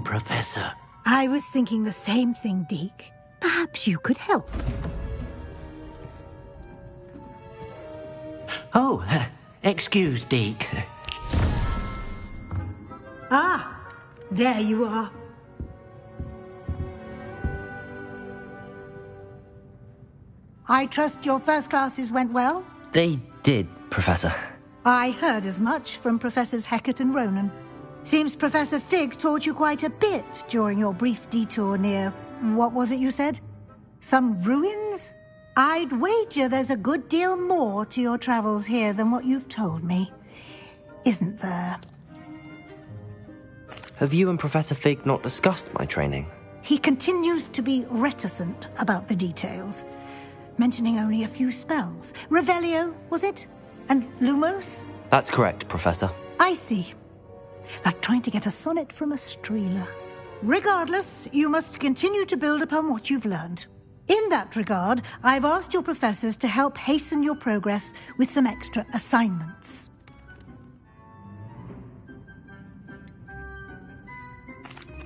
Professor. I was thinking the same thing, Deke. Perhaps you could help. Oh, excuse, Deke. Ah, there you are. I trust your first classes went well? They did, Professor. I heard as much from Professors Hecat and Ronan. Seems Professor Fig taught you quite a bit during your brief detour near... what was it you said? Some ruins? I'd wager there's a good deal more to your travels here than what you've told me. Isn't there? Have you and Professor Fig not discussed my training? He continues to be reticent about the details, mentioning only a few spells. Revelio, was it? And Lumos? That's correct, Professor. I see. Like trying to get a sonnet from a streeler. Regardless, you must continue to build upon what you've learned. In that regard, I've asked your professors to help hasten your progress with some extra assignments.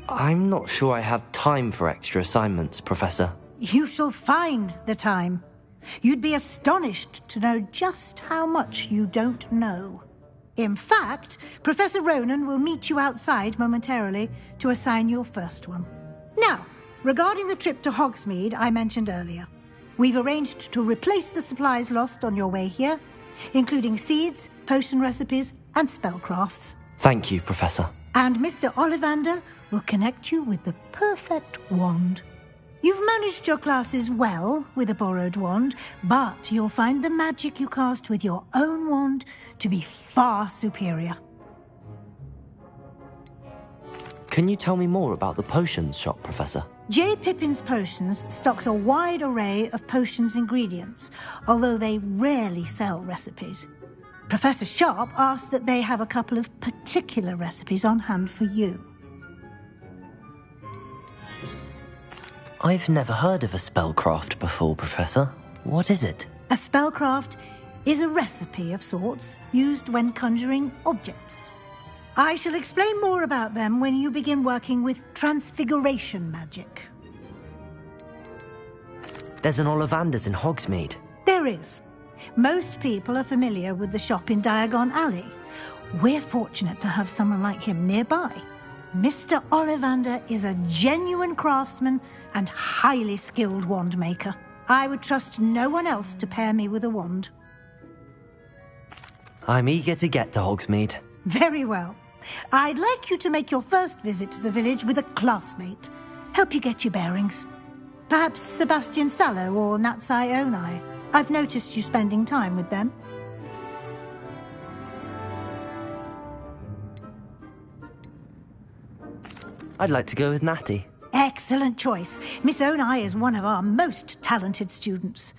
I'm not sure I have time for extra assignments, Professor. You shall find the time. You'd be astonished to know just how much you don't know. In fact, Professor Ronan will meet you outside momentarily to assign your first one. Now, regarding the trip to Hogsmeade I mentioned earlier, we've arranged to replace the supplies lost on your way here, including seeds, potion recipes, and spellcrafts. Thank you, Professor. And Mr. Ollivander will connect you with the perfect wand. You've managed your classes well with a borrowed wand, but you'll find the magic you cast with your own wand to be far superior. Can you tell me more about the potions shop, Professor? J. Pippin's Potions stocks a wide array of potions ingredients, although they rarely sell recipes. Professor Sharp asked that they have a couple of particular recipes on hand for you. I've never heard of a spellcraft before, Professor. What is it? A spellcraft is a recipe of sorts used when conjuring objects. I shall explain more about them when you begin working with transfiguration magic. There's an Ollivander's in Hogsmeade. There is. Most people are familiar with the shop in Diagon Alley. We're fortunate to have someone like him nearby. Mr. Ollivander is a genuine craftsman and highly skilled wand maker. I would trust no one else to pair me with a wand. I'm eager to get to Hogsmeade. Very well. I'd like you to make your first visit to the village with a classmate. Help you get your bearings. Perhaps Sebastian Sallow or Natsai Onai. I've noticed you spending time with them. I'd like to go with Natty. Excellent choice. Miss Onai is one of our most talented students.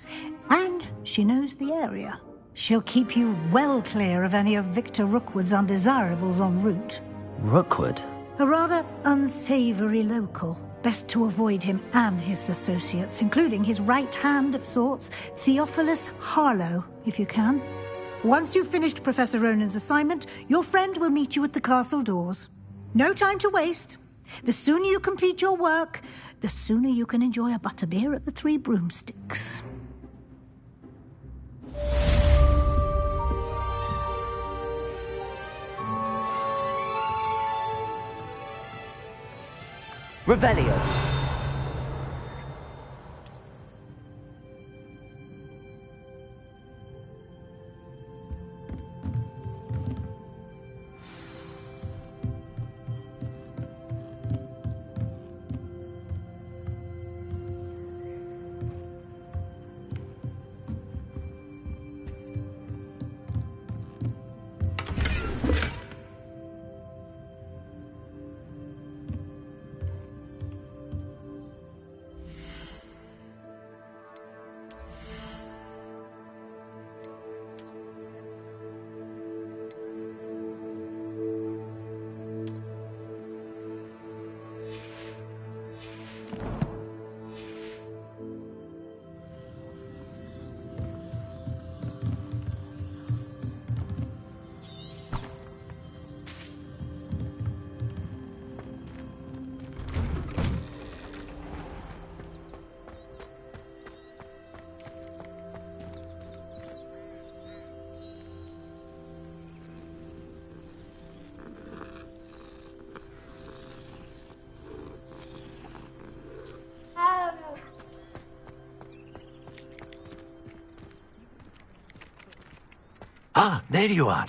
And she knows the area. She'll keep you well clear of any of Victor Rookwood's undesirables en route. Rookwood? A rather unsavory local. Best to avoid him and his associates, including his right hand of sorts, Theophilus Harlow, if you can. Once you've finished Professor Ronan's assignment, your friend will meet you at the castle doors. No time to waste. The sooner you complete your work, the sooner you can enjoy a butterbeer at the Three Broomsticks. Revelio. Ah, there you are.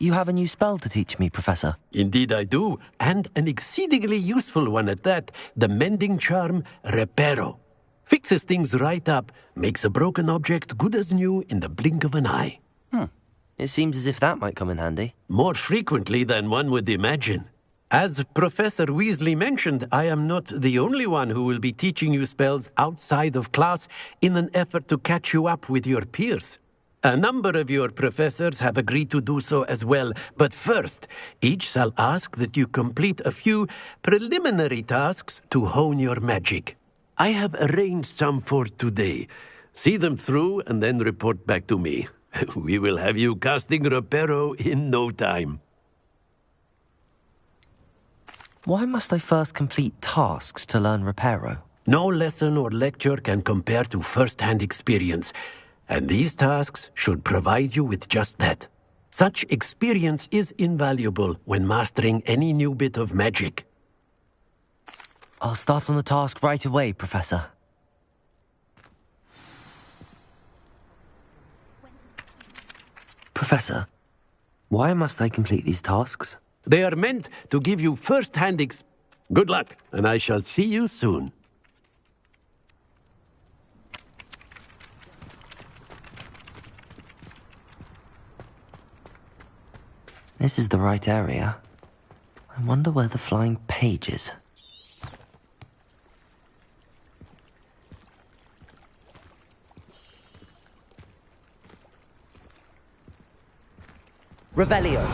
You have a new spell to teach me, Professor. Indeed I do, and an exceedingly useful one at that. The mending charm, Reparo. Fixes things right up, makes a broken object good as new in the blink of an eye. It seems as if that might come in handy. More frequently than one would imagine. As Professor Weasley mentioned, I am not the only one who will be teaching you spells outside of class in an effort to catch you up with your peers. A number of your professors have agreed to do so as well, but first, each shall ask that you complete a few preliminary tasks to hone your magic. I have arranged some for today. See them through and then report back to me. We will have you casting Reparo in no time. Why must I first complete tasks to learn Reparo? No lesson or lecture can compare to first-hand experience, and these tasks should provide you with just that. Such experience is invaluable when mastering any new bit of magic. I'll start on the task right away, Professor. Professor, why must I complete these tasks? They are meant to give you first-hand Good luck, and I shall see you soon. This is the right area. I wonder where the flying page is. Revelio.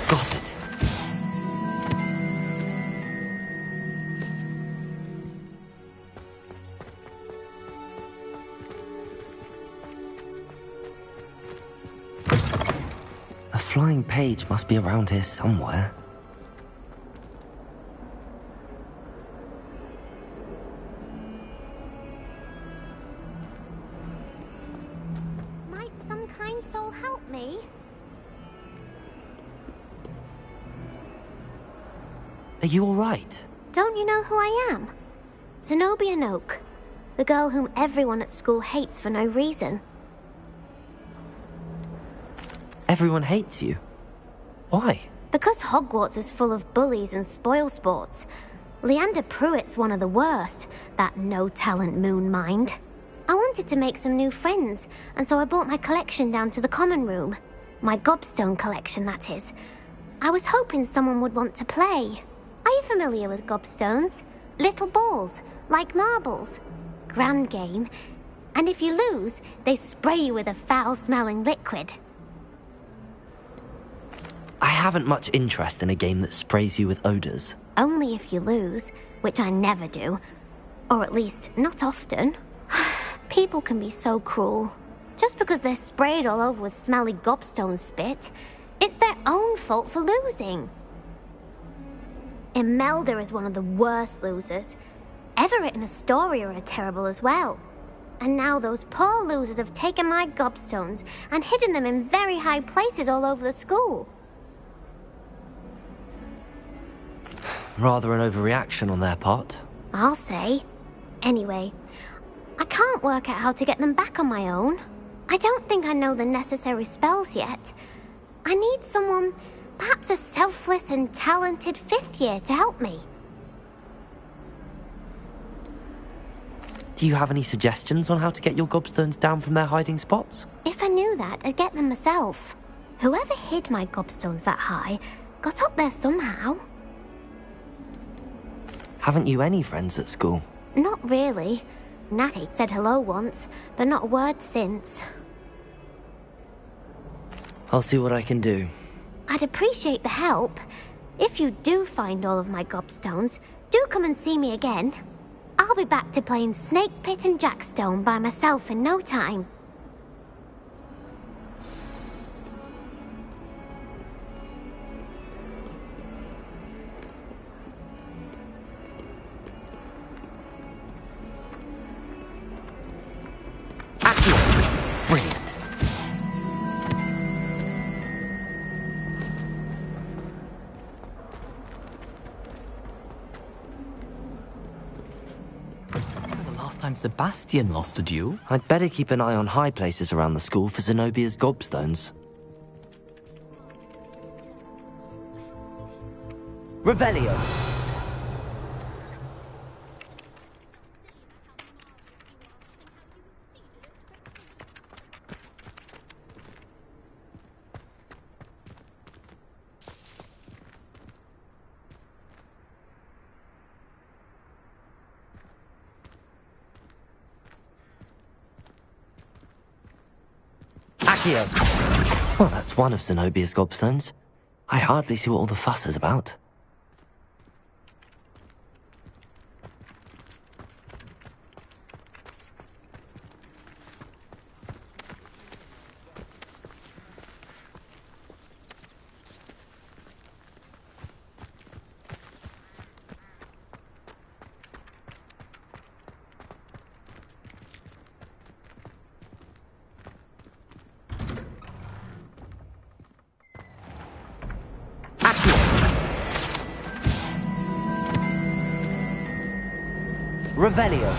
Got it. A flying page must be around here somewhere. Might some kind soul help me? Are you all right? Don't you know who I am? Zenobia Noak, the girl whom everyone at school hates for no reason. Everyone hates you. Why? Because Hogwarts is full of bullies and spoilsports. Leander Pruitt's one of the worst, that no-talent moon mind. I wanted to make some new friends, and so I brought my collection down to the common room. My gobstone collection, that is. I was hoping someone would want to play. Are you familiar with gobstones? Little balls, like marbles. Grand game. And if you lose, they spray you with a foul-smelling liquid. I haven't much interest in a game that sprays you with odors. Only if you lose, which I never do. Or at least, not often. People can be so cruel. Just because they're sprayed all over with smelly gobstone spit, it's their own fault for losing. Imelda is one of the worst losers. Everett and Astoria are terrible as well. And now those poor losers have taken my gobstones and hidden them in very high places all over the school. Rather an overreaction on their part. I'll say. Anyway, I can't work out how to get them back on my own. I don't think I know the necessary spells yet. I need someone, perhaps a selfless and talented fifth year to help me. Do you have any suggestions on how to get your gobstones down from their hiding spots? If I knew that, I'd get them myself. Whoever hid my gobstones that high got up there somehow. Haven't you any friends at school? Not really. Natty said hello once, but not a word since. I'll see what I can do. I'd appreciate the help. If you do find all of my gobstones, Do come and see me again. I'll be back to playing Snake Pit and Jackstone by myself in no time. Brilliant. The last time Sebastian lost a duel? I'd better keep an eye on high places around the school for Zenobia's gobstones. Revelio! Well, that's one of Zenobia's gobstones. I hardly see what all the fuss is about. Revelio.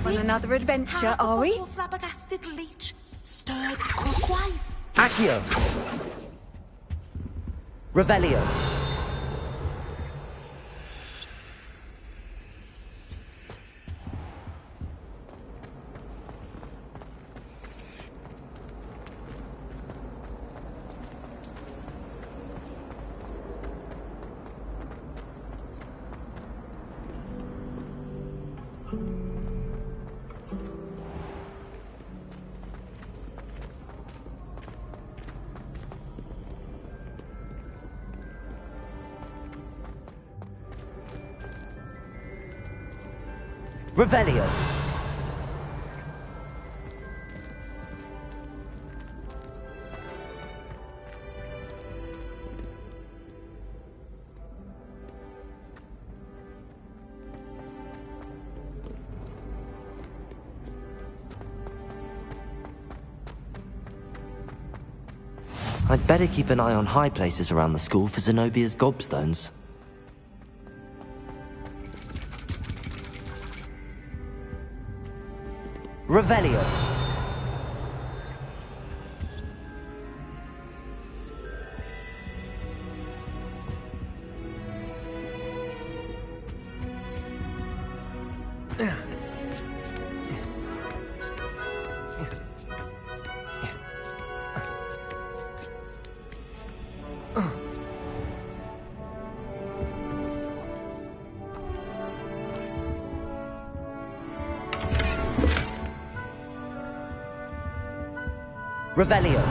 On another adventure, are we? Flabbergasted leech stirred clockwise. Accio. Revelio. Revelio. I'd better keep an eye on high places around the school for Zenobia's gobstones. Revelio. Revelio.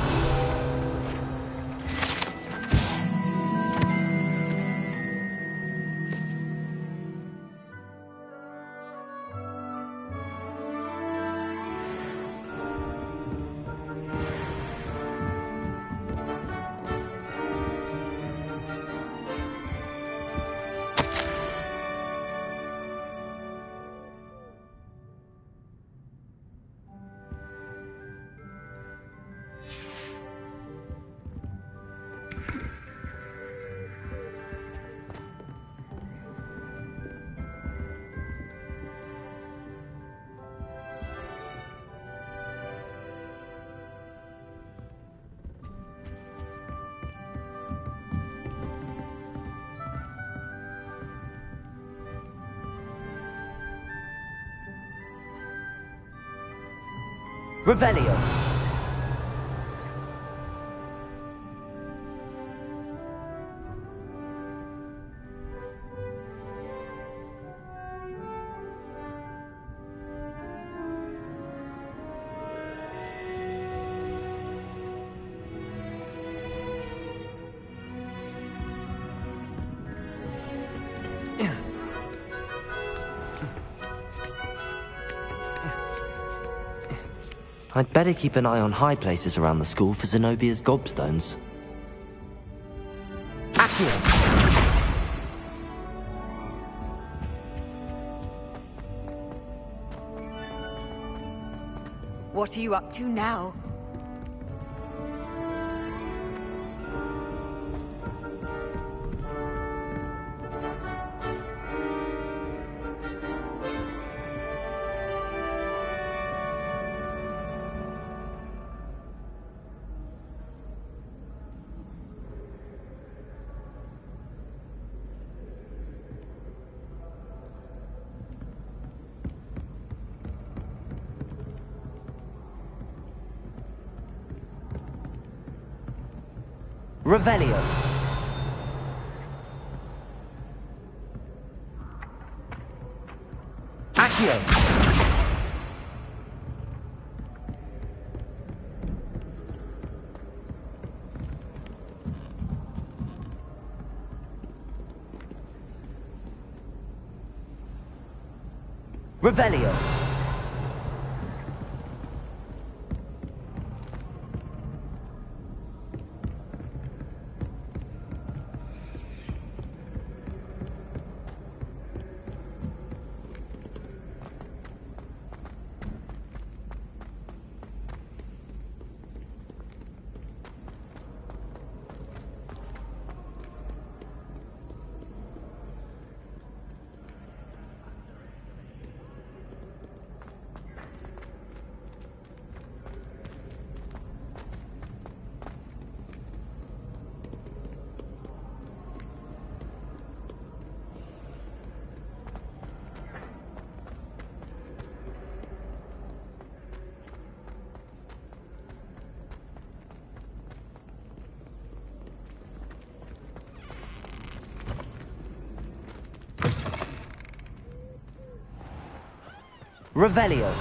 Revelio. I'd better keep an eye on high places around the school for Zenobia's gobstones. Accio! What are you up to now? Revelio. Accio. Revelio. Revelio.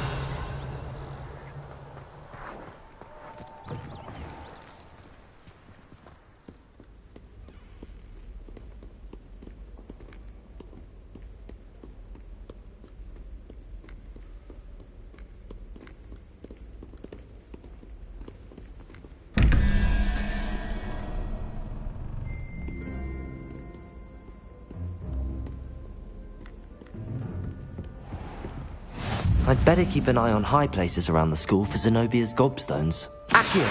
I'd better keep an eye on high places around the school for Zenobia's gobstones. Accio!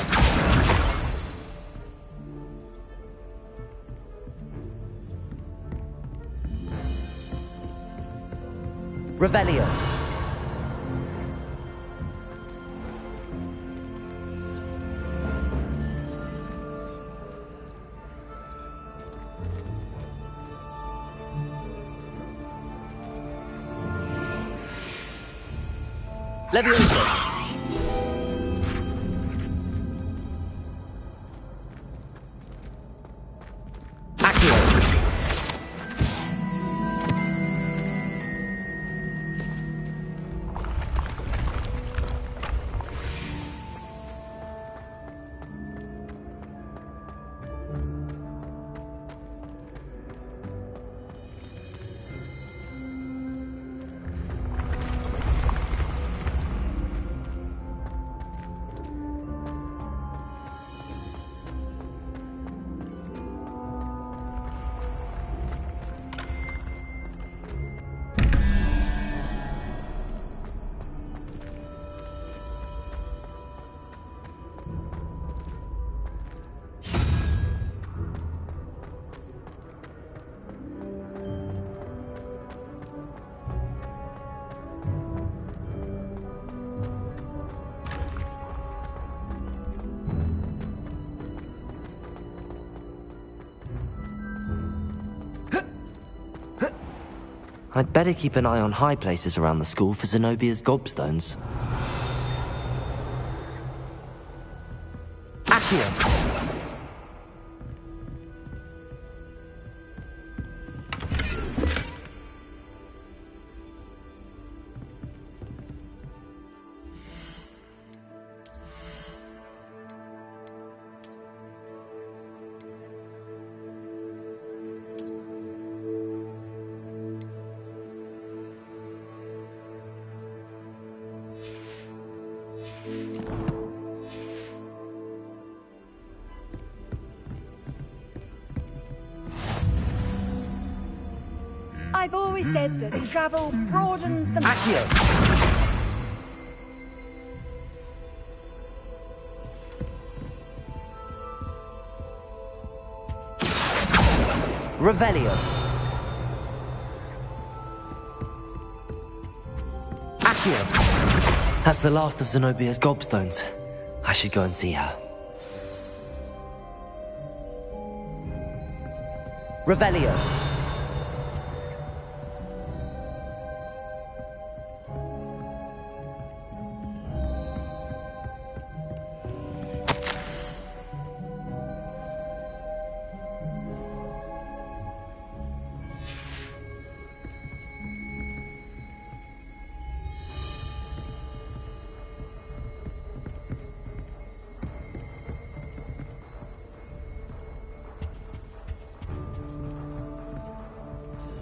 Revelio. Levioso. Accio. I'd better keep an eye on high places around the school for Zenobia's gobstones. always said that travel broadens the... Accio! Revelio! Accio! That's the last of Zenobia's gobstones. I should go and see her. Revelio!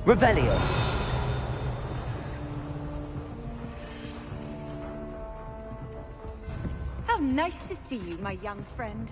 Revelio! How nice to see you, my young friend.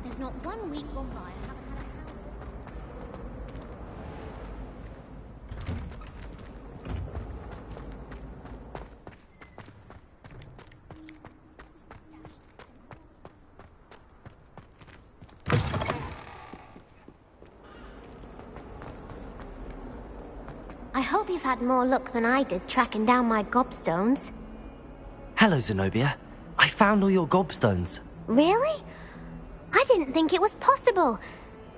There's not 1 week gone by I haven't had a I hope you've had more luck than I did tracking down my gobstones. Hello, Zenobia. I found all your gobstones. Really? I didn't think it was possible.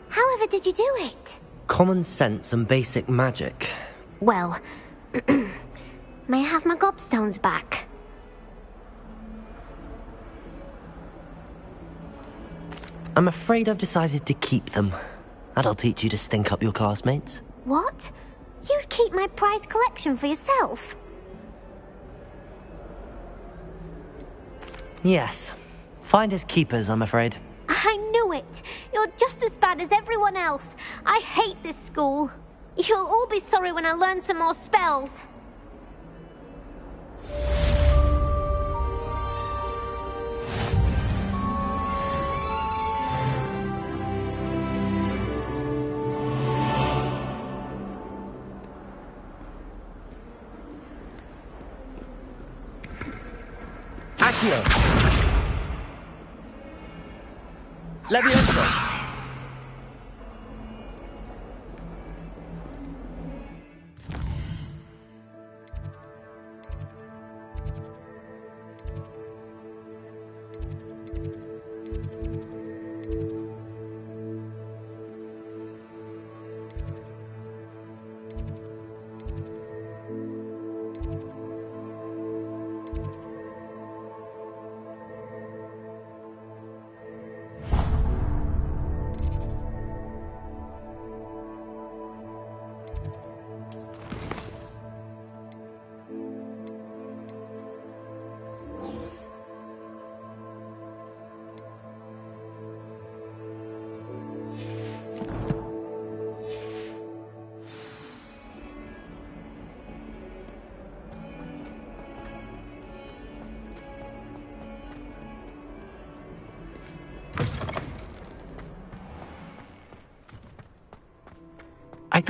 However did you do it? Common sense and basic magic. Well, may I have my gobstones back? I'm afraid I've decided to keep them. That'll teach you to stink up your classmates. What? You'd keep my prized collection for yourself? Yes. Finders keepers, I'm afraid. I knew it! You're just as bad as everyone else. I hate this school. You'll all be sorry when I learn some more spells. Accio! Leviosa!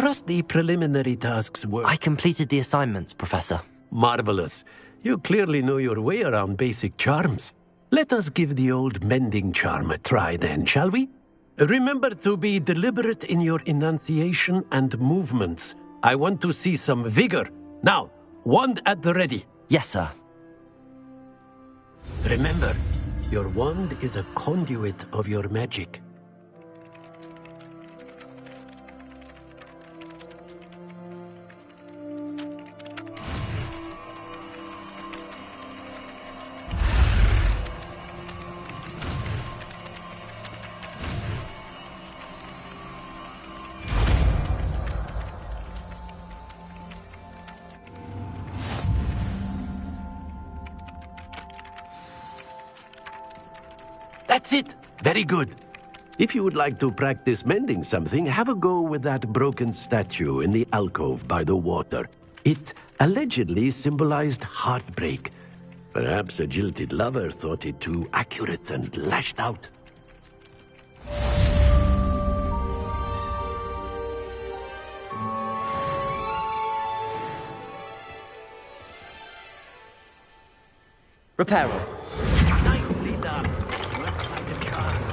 trust the preliminary tasks were... I completed the assignments, Professor. Marvelous. You clearly know your way around basic charms. Let us give the old mending charm a try then, shall we? Remember to be deliberate in your enunciation and movements. I want to see some vigor. Now, wand at the ready. Yes, sir. Remember, your wand is a conduit of your magic. That's it. Very good. If you would like to practice mending something, have a go with that broken statue in the alcove by the water. It allegedly symbolized heartbreak. Perhaps a jilted lover thought it too accurate and lashed out. Reparo. Nicely done. Works like a charm.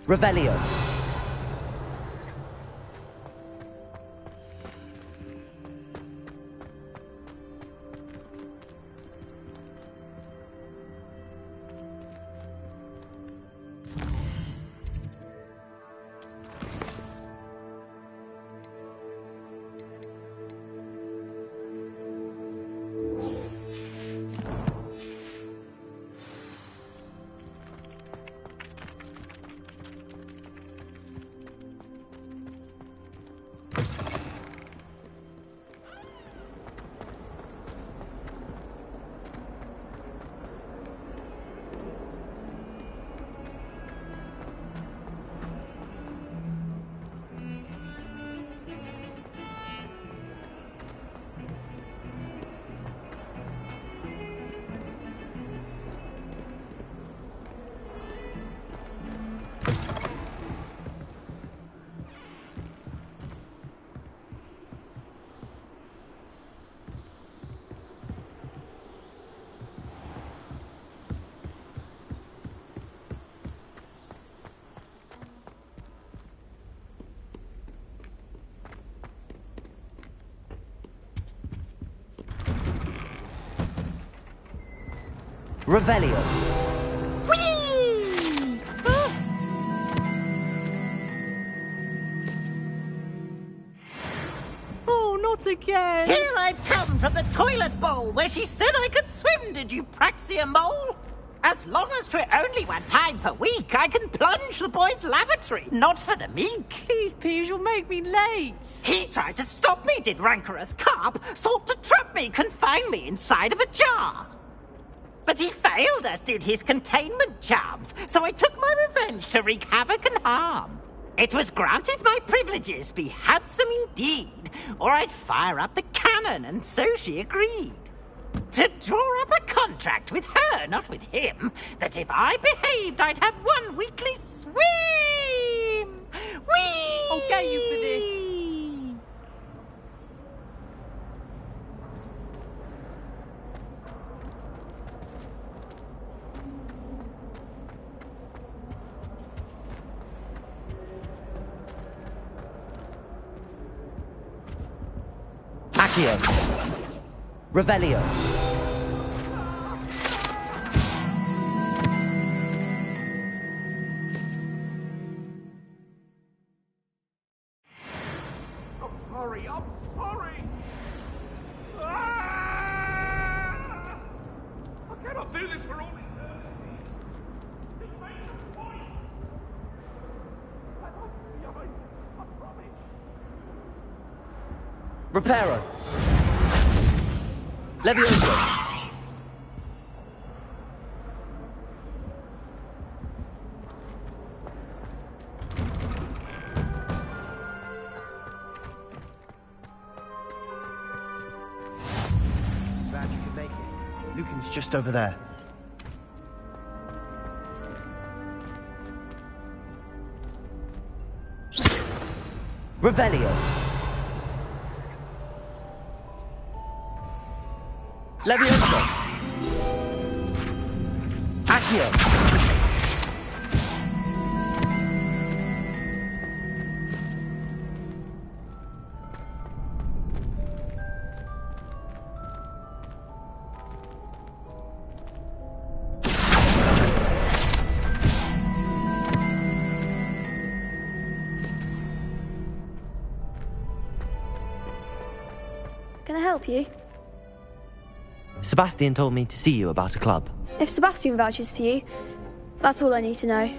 Revelio. Revelio. Whee! Oh, not again. Here I've come from the toilet bowl where she said I could swim, did you praxia mole? As long as 'twere only one time per week, I can plunge the boy's lavatory, not for the meek. These peeves will make me late. He tried to stop me, did rancorous carp, sought to trap me, confine me inside of a jar. But he failed, as did his containment charms, so I took my revenge to wreak havoc and harm. It was granted my privileges be handsome indeed, or I'd fire up the cannon, and so she agreed. To draw up a contract with her, not with him, that if I behaved, I'd have one weekly swim! Whee! I'll get you for this. Accio. Revelio. I'm sorry! Ah! I cannot do this for all eternity! This makes a point! I won't be behind, I promise! Reparo. Levioso. weapons just over there. Revelio. Levioso. Accio. Can I help you? Sebastian told me to see you about a club. If Sebastian vouches for you, that's all I need to know.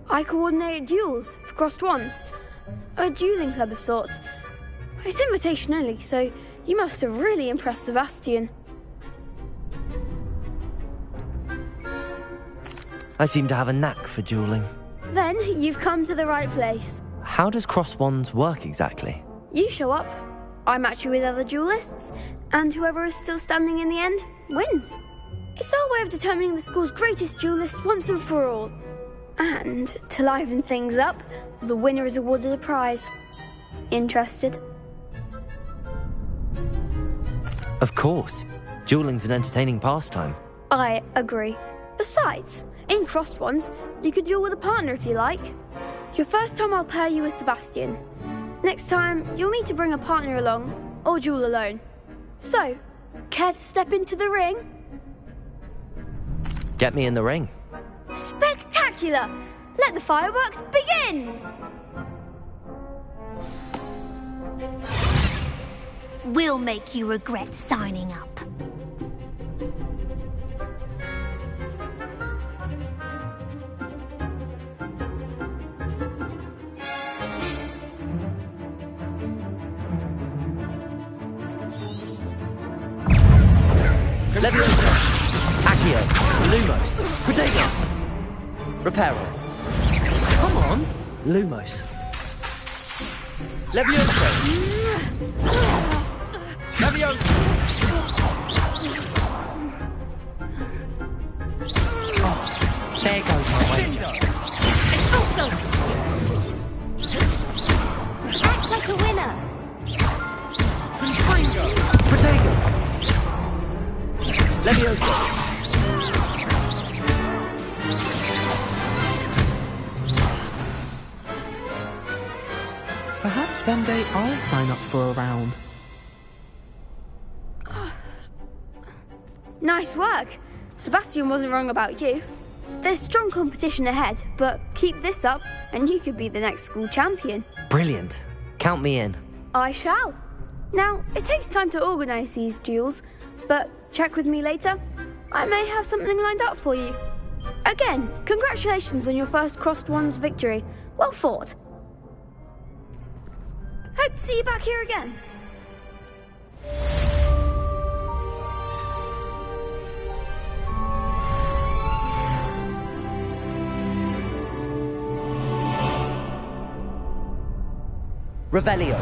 I coordinate duels for crossed wands. A dueling club of sorts. It's invitation only, so you must have really impressed Sebastian. I seem to have a knack for dueling. Then you've come to the right place. How does cross wands work exactly? You show up, I match you with other duelists, and whoever is still standing in the end wins. It's our way of determining the school's greatest duelist once and for all. And to liven things up, the winner is awarded a prize. Interested? Of course. Dueling's an entertaining pastime. I agree. Besides, in crossed ones, you could duel with a partner if you like. Your first time I'll pair you with Sebastian. Next time, you'll need to bring a partner along, or duel alone. So, care to step into the ring? Get me in the ring. Spectacular! Let the fireworks begin! We'll make you regret signing up. Levioso. Accio. Lumos. Protego. Reparo. Come on. Lumos. Levioso. Levioso. Oh, there goes my wager. Act like a winner. Protego. Levioso. Perhaps one day I'll sign up for a round. Nice work. Sebastian wasn't wrong about you. There's strong competition ahead, but keep this up and you could be the next school champion. Brilliant. Count me in. I shall. Now, it takes time to organise these duels, but check with me later. I may have something lined up for you. Again, congratulations on your first crossed wands victory. Well fought. Hope to see you back here again. Revelio.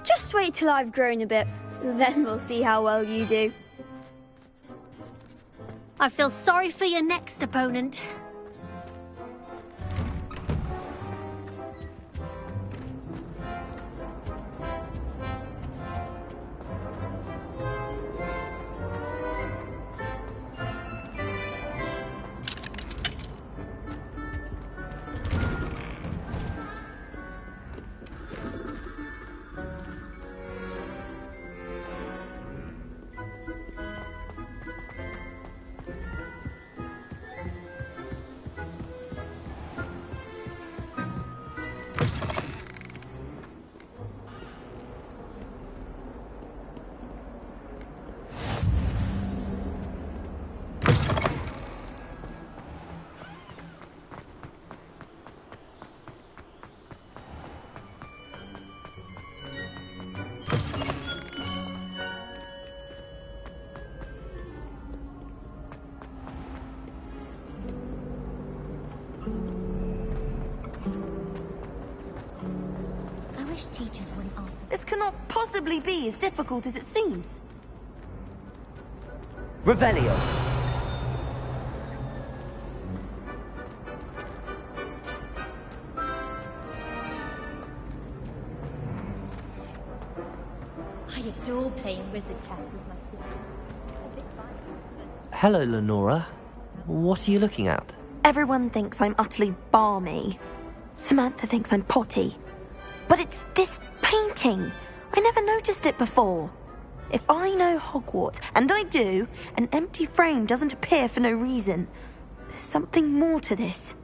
Just wait till I've grown a bit, then we'll see how well you do. I feel sorry for your next opponent. This cannot possibly be as difficult as it seems. Revelio. I adore playing wizard chess with my sister. Hello, Lenora. What are you looking at? Everyone thinks I'm utterly balmy. Samantha thinks I'm potty. But it's this painting. I never noticed it before. If I know Hogwarts, and I do, an empty frame doesn't appear for no reason. There's something more to this.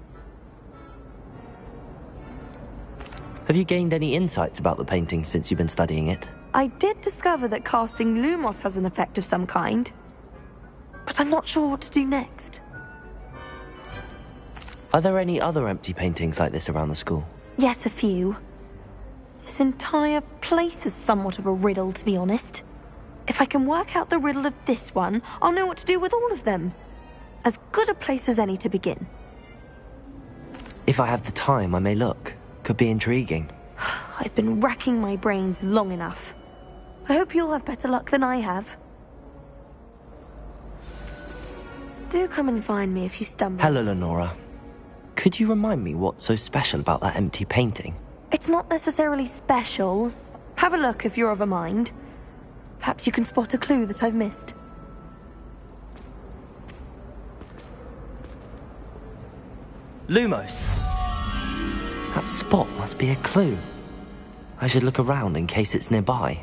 Have you gained any insights about the painting since you've been studying it? I did discover that casting Lumos has an effect of some kind. But I'm not sure what to do next. Are there any other empty paintings like this around the school? Yes, a few. This entire place is somewhat of a riddle, to be honest. If I can work out the riddle of this one, I'll know what to do with all of them. As good a place as any to begin. If I have the time, I may look. Could be intriguing. I've been racking my brains long enough. I hope you'll have better luck than I have. Do come and find me if you stumble. Hello, Lenora. Could you remind me what's so special about that empty painting? It's not necessarily special. Have a look if you're of a mind. Perhaps you can spot a clue that I've missed. Lumos! That spot must be a clue. I should look around in case it's nearby.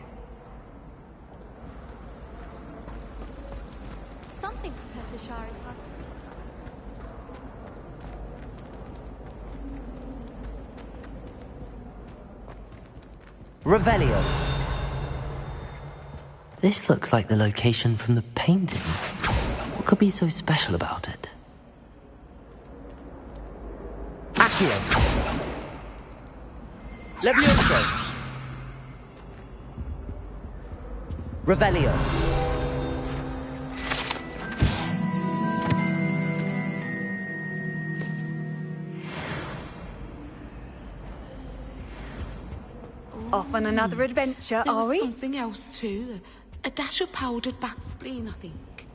Something Professor Shari has. Revelio! This looks like the location from the painting. What could be so special about it? Accio! Levioso! Revelio! Off on another adventure, There are was we? something else too. A dash of powdered bat spleen, I think.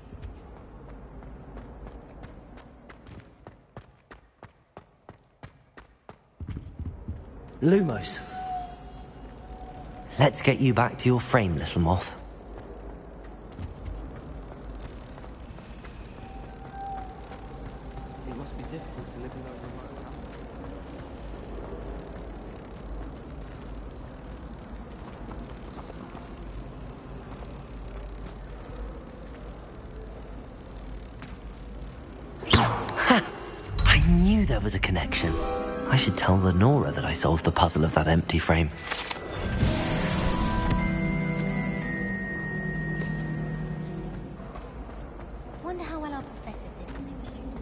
Lumos. Let's get you back to your frame, little moth. It must be difficult to live in those remote house. Ha! I knew there was a connection. I should tell Lenora that I solved the puzzle of that empty frame. Wonder how well our professors did when they were students.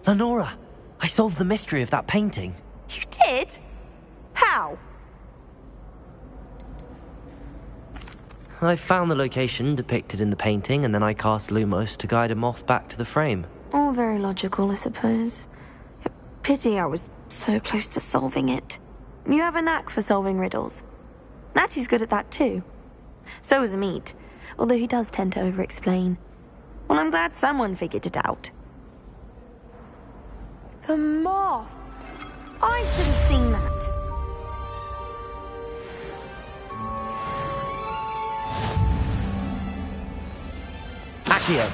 Lenora! I solved the mystery of that painting. You did? How? I found the location depicted in the painting, and then I cast Lumos to guide a moth back to the frame. All very logical, I suppose. Pity I was so close to solving it. You have a knack for solving riddles. Natty's good at that too. So is Amit, although he does tend to over-explain. Well, I'm glad someone figured it out. The moth! I should have seen that. Accio!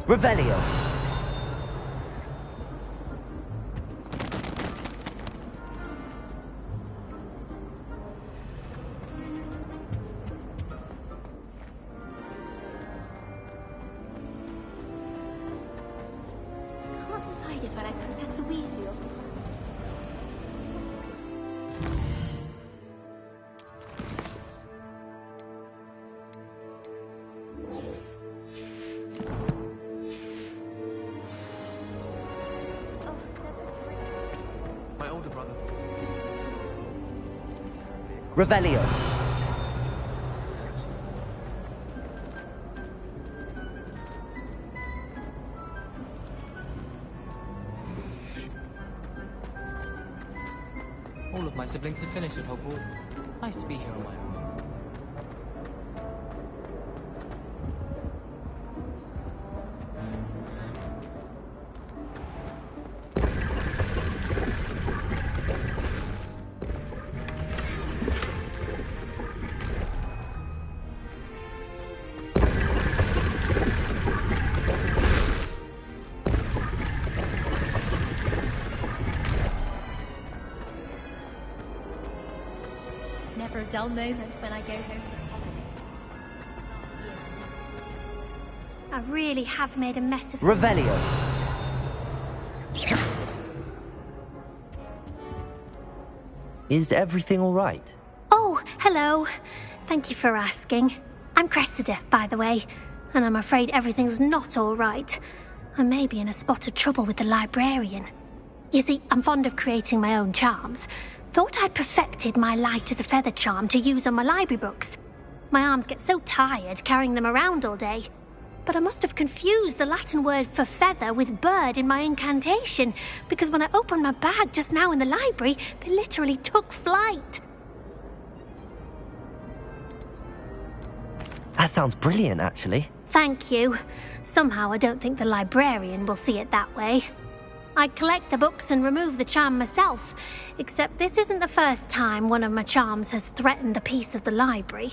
Revelio! Can't decide if I like Professor Weasley or My older brother's... Revelio. All of my siblings have finished at Hogwarts. Nice to be here on my own. Never a dull moment when I go home. I really have made a mess of... Revelio. Is everything all right? Oh, hello. Thank you for asking. I'm Cressida, by the way, and I'm afraid everything's not all right. I may be in a spot of trouble with the librarian. You see, I'm fond of creating my own charms. Thought I'd perfected my light as a feather charm to use on my library books. My arms get so tired carrying them around all day. But I must have confused the Latin word for feather with bird in my incantation, because when I opened my bag just now in the library, they literally took flight. That sounds brilliant, actually. Thank you. Somehow I don't think the librarian will see it that way. I collect the books and remove the charm myself, except this isn't the first time one of my charms has threatened the peace of the library.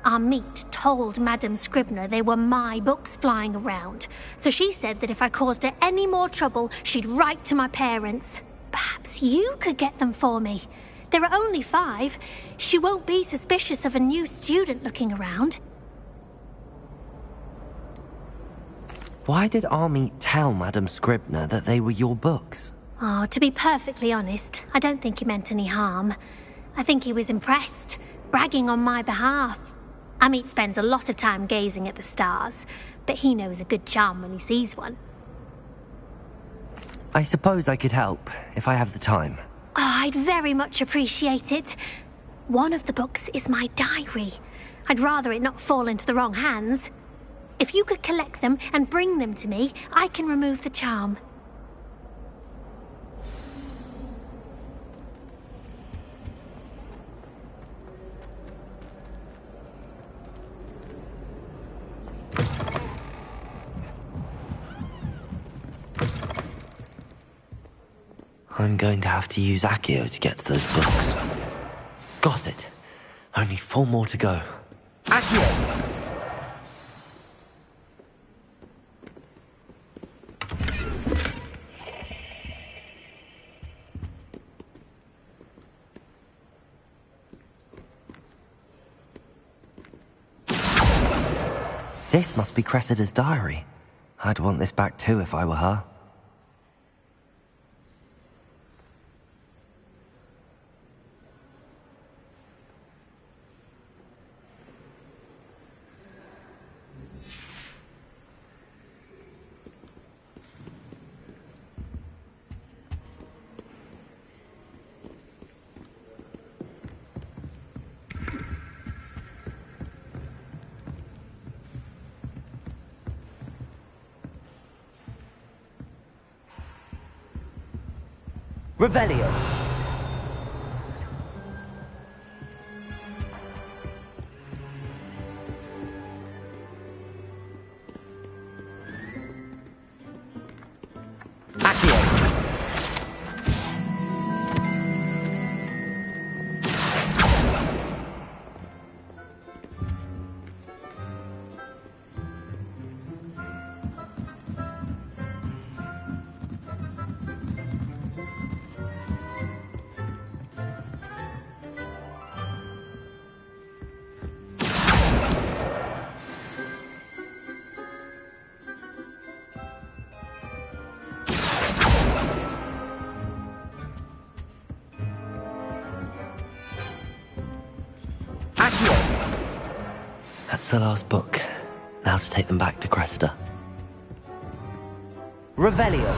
Our meet told Madame Scribner they were my books flying around, so she said that if I caused her any more trouble, she'd write to my parents. Perhaps you could get them for me. There are only 5. She won't be suspicious of a new student looking around. Why did Army tell Madame Scribner that they were your books? Oh, to be perfectly honest, I don't think he meant any harm. I think he was impressed, bragging on my behalf. Amit spends a lot of time gazing at the stars, but he knows a good charm when he sees one. I suppose I could help, if I have the time. Oh, I'd very much appreciate it. One of the books is my diary. I'd rather it not fall into the wrong hands. If you could collect them and bring them to me, I can remove the charm. I'm going to have to use Accio to get to those books. Got it. Only 4 more to go. Accio! This must be Cressida's diary. I'd want this back too if I were her. Revelio. Accio. That's the last book. Now to take them back to Cressida. Revelio.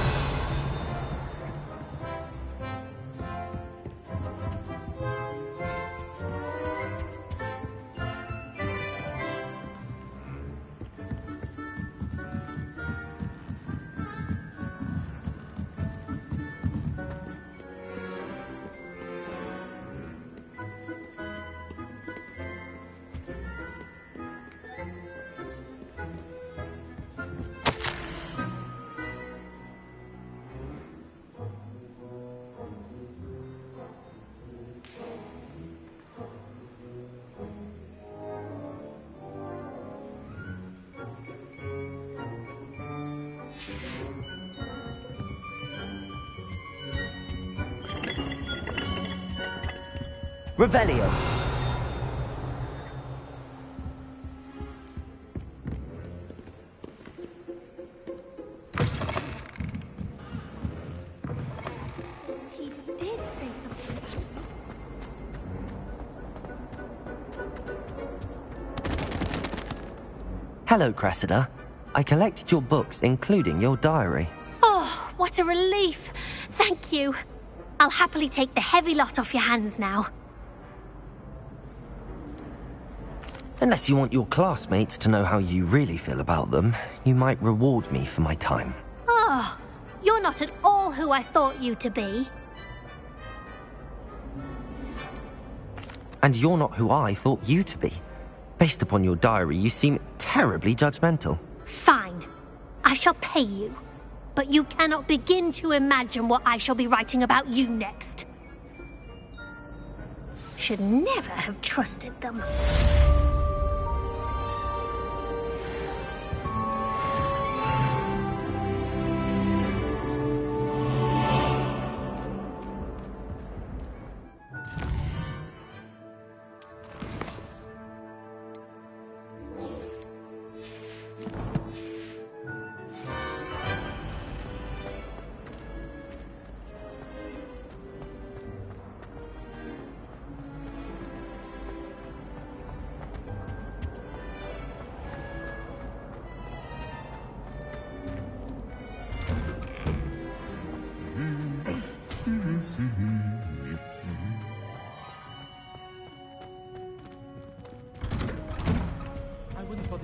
Revelio. He did say something. Hello, Cressida. I collected your books, including your diary. Oh, what a relief. Thank you. I'll happily take the heavy lot off your hands now. Unless you want your classmates to know how you really feel about them, you might reward me for my time. Oh, you're not at all who I thought you to be. And you're not who I thought you to be. Based upon your diary, you seem terribly judgmental. Fine. I shall pay you. But you cannot begin to imagine what I shall be writing about you next. Should never have trusted them.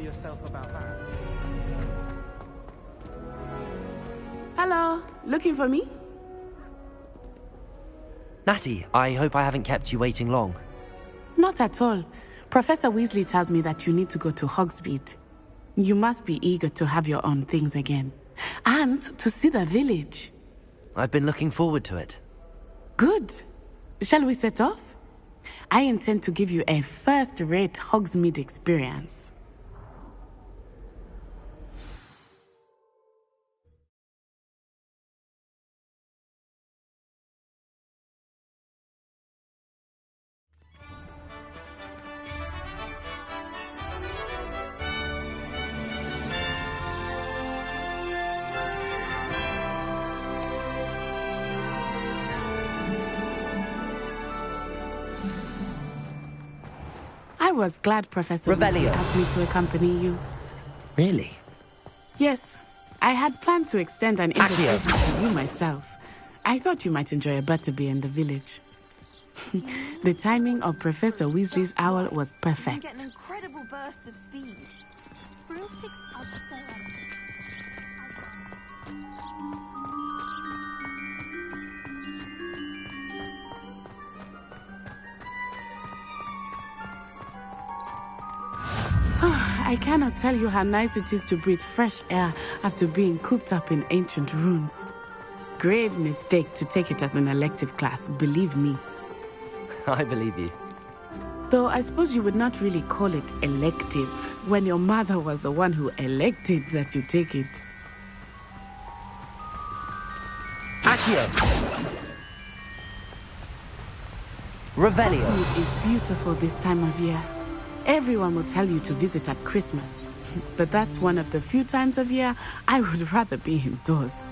Yourself about that. Hello, looking for me? Natty, I hope I haven't kept you waiting long. Not at all. Professor Weasley tells me that you need to go to Hogsmeade. You must be eager to have your own things again. And to see the village. I've been looking forward to it. Good. Shall we set off? I intend to give you a first-rate Hogsmeade experience. I was glad Professor Weasley asked me to accompany you. Really? Yes. I had planned to extend an invitation to you myself. I thought you might enjoy a butterbeer in the village. The timing of Professor Weasley's owl was perfect. You get an incredible burst of speed. I cannot tell you how nice it is to breathe fresh air after being cooped up in ancient ruins. Grave mistake to take it as an elective class, believe me. I believe you. Though I suppose you would not really call it elective when your mother was the one who elected that you take it. Accio! Revelio! Hogsmeade is beautiful this time of year. Everyone will tell you to visit at Christmas. But that's one of the few times of year I would rather be indoors.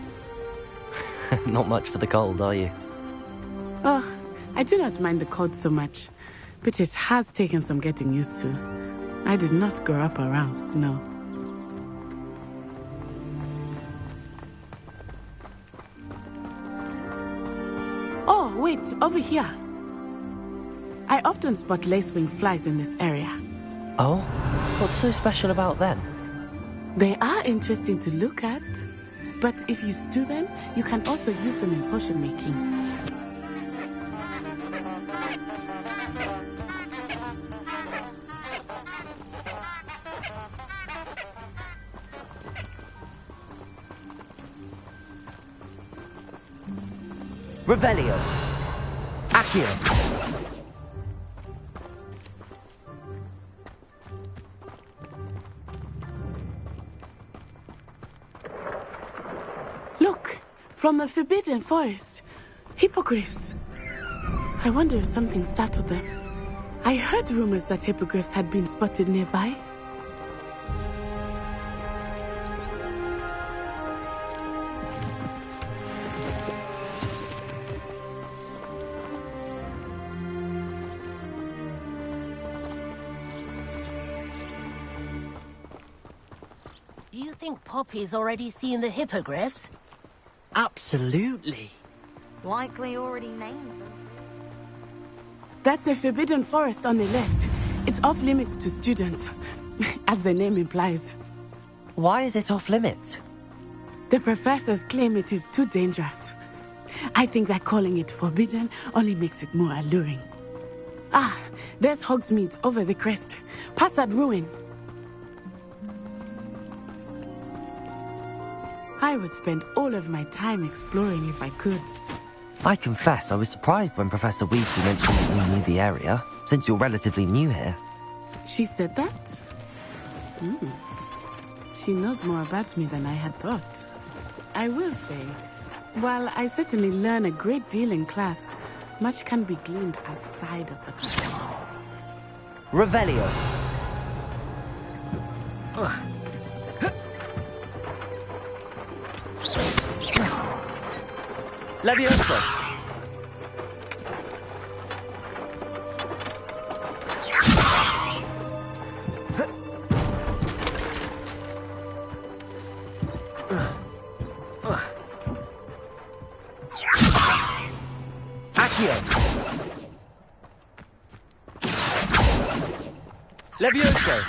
Not much for the cold, are you? Oh, I do not mind the cold so much. But it has taken some getting used to. I did not grow up around snow. Oh, wait, over here. I often spot lacewing flies in this area. Oh? What's so special about them? They are interesting to look at. But if you stew them, you can also use them in potion making. Revelio! Accio! Look! From the Forbidden Forest. Hippogriffs. I wonder if something startled them. I heard rumors that hippogriffs had been spotted nearby. Do you think Poppy's already seen the hippogriffs? Absolutely. Likely already named them. That's the forbidden forest on the left. It's off limits to students, as the name implies. Why is it off limits? The professors claim it is too dangerous. I think that calling it forbidden only makes it more alluring. Ah, there's Hogsmeade over the crest. Past that ruin. I would spend all of my time exploring if I could. I confess I was surprised when Professor Weasley mentioned that you knew the area, since you're relatively new here. She said that? She knows more about me than I had thought. I will say, while I certainly learn a great deal in class, much can be gleaned outside of the classrooms. Revelio. Levioso. Accio. Levioso.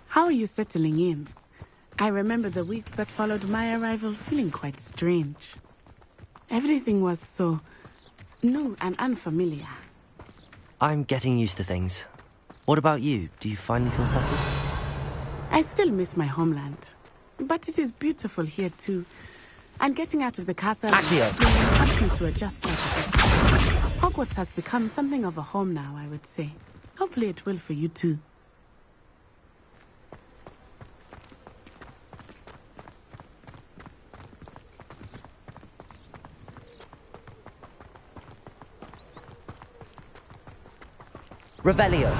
How are you settling in? I remember the weeks that followed my arrival feeling quite strange. Everything was so new and unfamiliar. I'm getting used to things. What about you? Do you finally feel settled? I still miss my homeland, but it is beautiful here too. And getting out of the castle helped me to adjust quite a bit. Hogwarts has become something of a home now, I would say. Hopefully it will for you too. Revelio.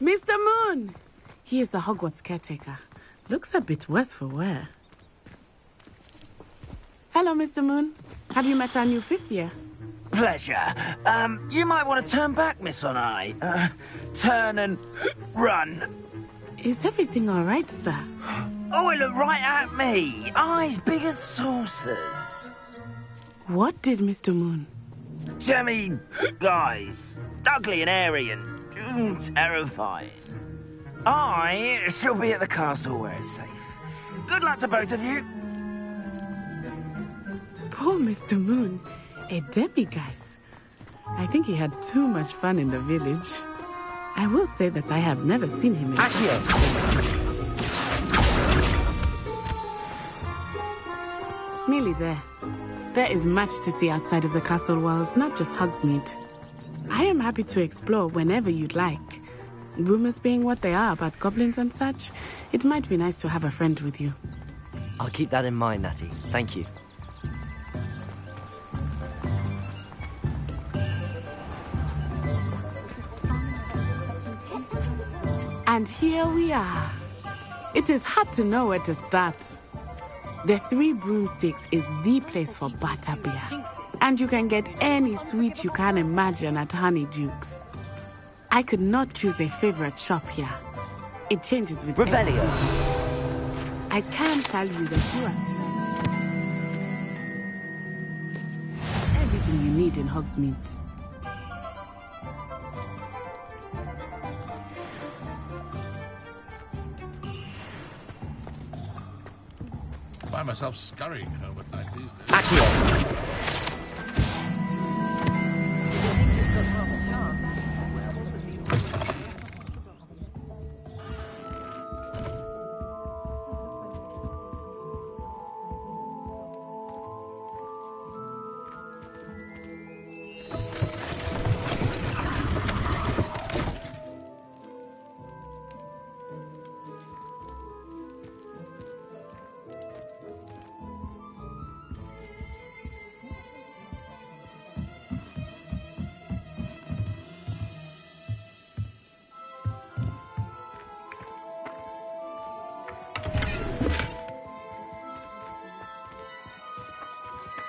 Mr. Moon! He is the Hogwarts caretaker. Looks a bit worse for wear. Hello, Mr. Moon. Have you met our new fifth year? Pleasure. You might want to turn back, Miss Onai. Turn and run. Is everything all right, sir? Oh, it looked right at me. Eyes big as saucers. What did Mr. Moon? Jemmy, guys. Ugly and airy and terrifying. I shall be at the castle where it's safe. Good luck to both of you. Poor Mr. Moon. A demiguise. I think he had too much fun in the village. I will say that I have never seen him in Nearly there. There is much to see outside of the castle walls, not just Hogsmeade. I am happy to explore whenever you'd like. Rumors being what they are about goblins and such, it might be nice to have a friend with you. I'll keep that in mind, Natty. Thank you. And here we are. It is hard to know where to start. The Three Broomsticks is the place for butterbeer. And you can get any sweet you can imagine at Honeyduke's. I could not choose a favorite shop here. It changes with Revelio. I can tell you that you are everything you need in Hogsmeade. I find myself scurrying home at night these days. Accio.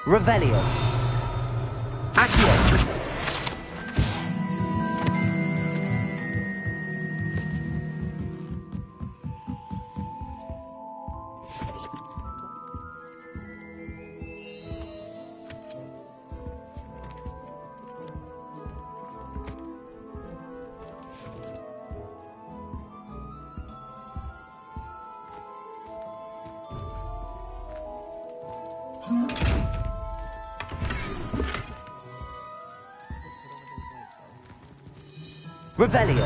Revelio. Accio. Revelio.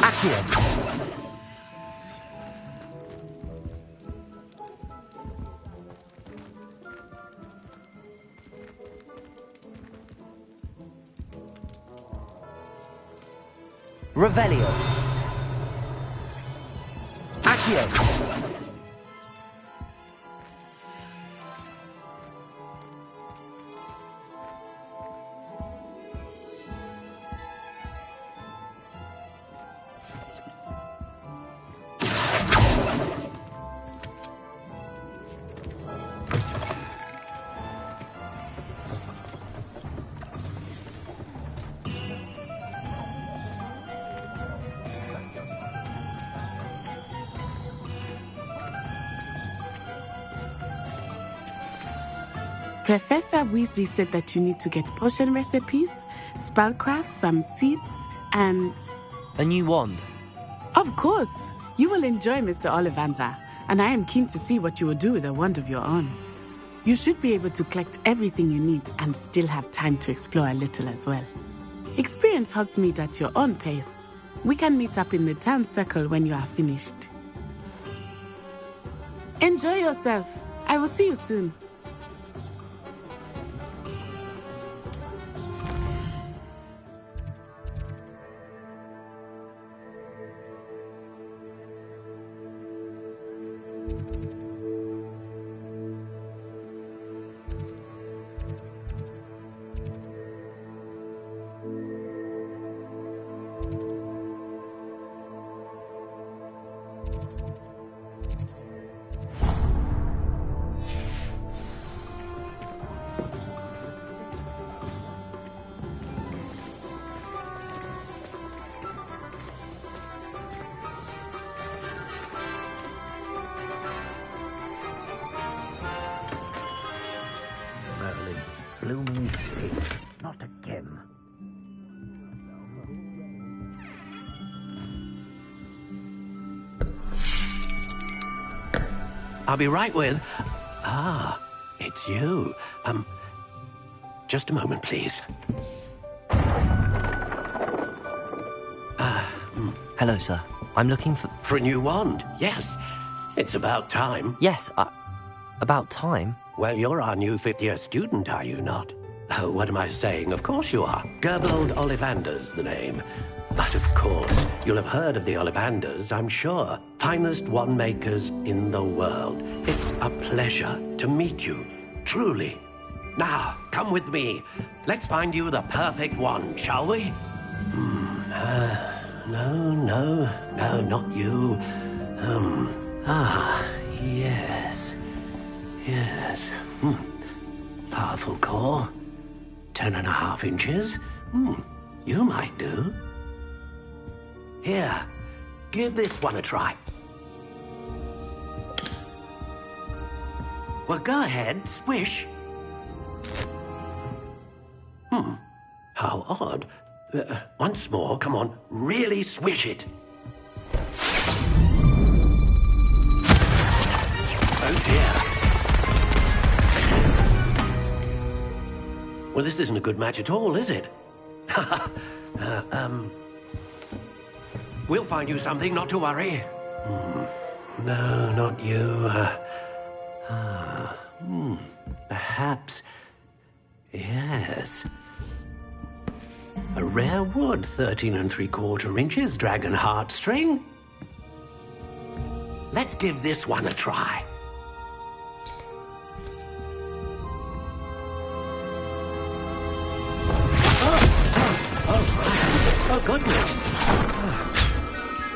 Accio. Revelio. Accio. Professor Weasley said that you need to get potion recipes, spellcrafts, some seeds, and... A new wand. Of course! You will enjoy Mr. Ollivander, and I am keen to see what you will do with a wand of your own. You should be able to collect everything you need and still have time to explore a little as well. Experience Hogsmeade at your own pace. We can meet up in the town circle when you are finished. Enjoy yourself. I will see you soon. Blooming shit. Not again. I'll be right with... Ah, it's you. Just a moment, please. Hello, sir. I'm looking for... For a new wand, yes. It's about time. Yes, about time? Well, you're our new fifth-year student, are you not? Oh, what am I saying? Of course you are. Gerbold Ollivander's the name. But of course, you'll have heard of the Ollivanders, I'm sure. Finest wand makers in the world. It's a pleasure to meet you, truly. Now, come with me. Let's find you the perfect wand, shall we? No, not you. Yes. Powerful core. 10.5 inches. You might do. Here, give this one a try. Well, go ahead, swish. How odd. Once more, come on, really swish it. Oh dear. Well, this isn't a good match at all, is it? We'll find you something, not to worry. No, not you. Perhaps... Yes. A rare wood, 13 3/4 inches, dragon heartstring. Let's give this one a try. Oh, goodness.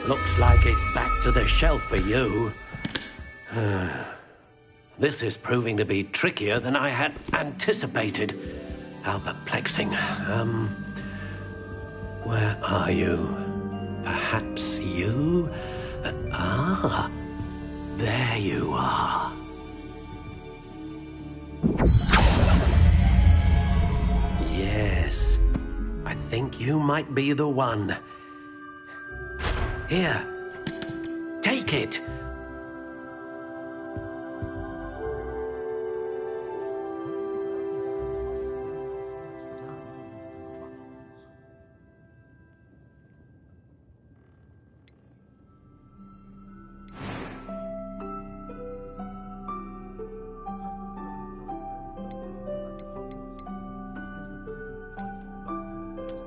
Looks like it's back to the shelf for you. This is proving to be trickier than I had anticipated. How perplexing. Where are you? Perhaps you? There you are. Yes. I think you might be the one. Here. Take it.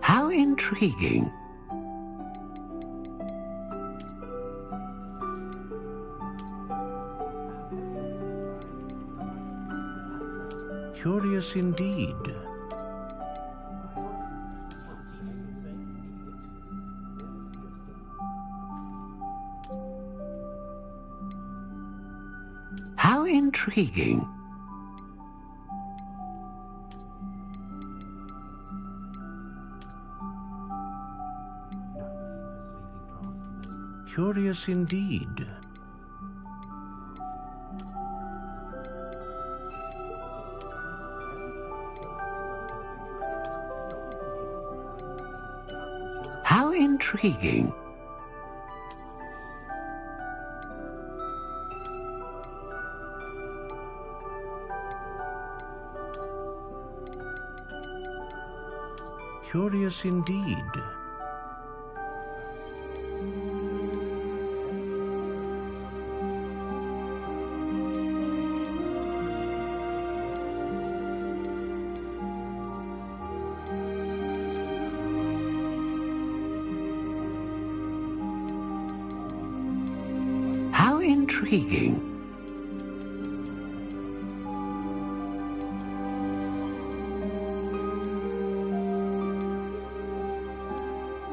How intriguing. Curious indeed. How intriguing. Curious indeed. intriguing. Curious indeed. How intriguing.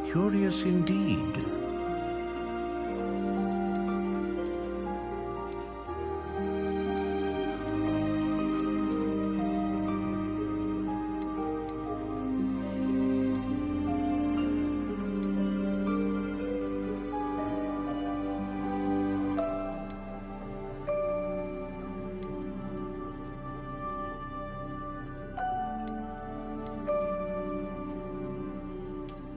Curious indeed.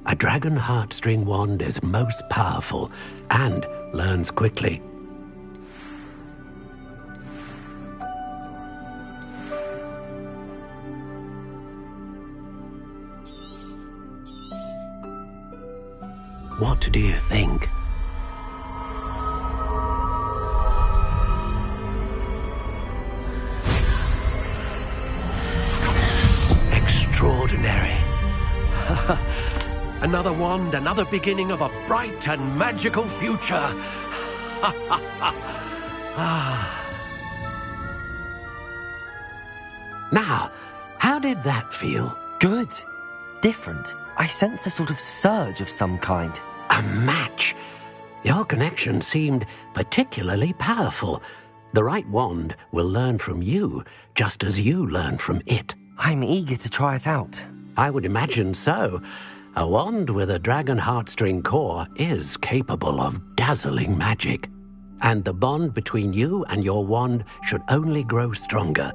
A dragon heartstring wand is most powerful and learns quickly. What do you think? Extraordinary. Another wand, another beginning of a bright and magical future. Now, how did that feel? Good. Different. I sensed a sort of surge of some kind. A match. Your connection seemed particularly powerful. The right wand will learn from you, just as you learn from it. I'm eager to try it out. I would imagine so. A wand with a dragon heartstring core is capable of dazzling magic. And the bond between you and your wand should only grow stronger.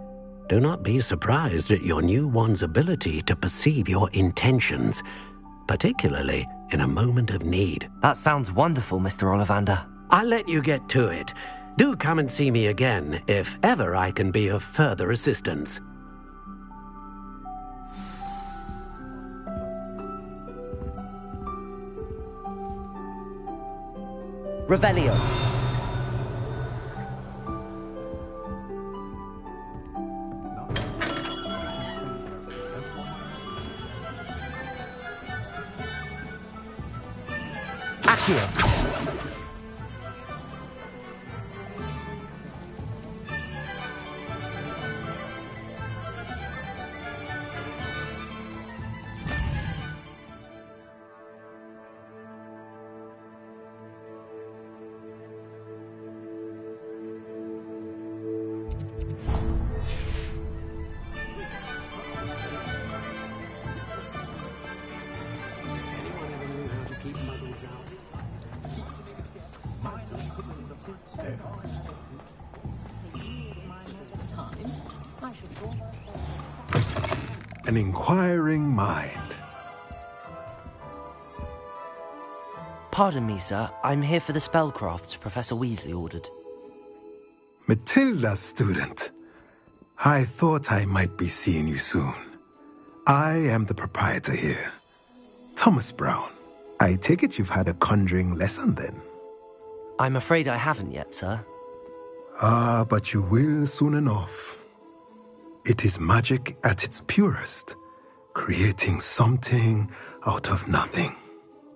Do not be surprised at your new wand's ability to perceive your intentions, particularly in a moment of need. That sounds wonderful, Mr. Ollivander. I'll let you get to it. Do come and see me again if ever I can be of further assistance. Revelio. Accio. An inquiring mind. Pardon me, sir. I'm here for the spellcrafts Professor Weasley ordered. Matilda's student. I thought I might be seeing you soon. I am the proprietor here, Thomas Brown. I take it you've had a conjuring lesson then? I'm afraid I haven't yet, sir. Ah, but you will soon enough. It is magic at its purest, creating something out of nothing.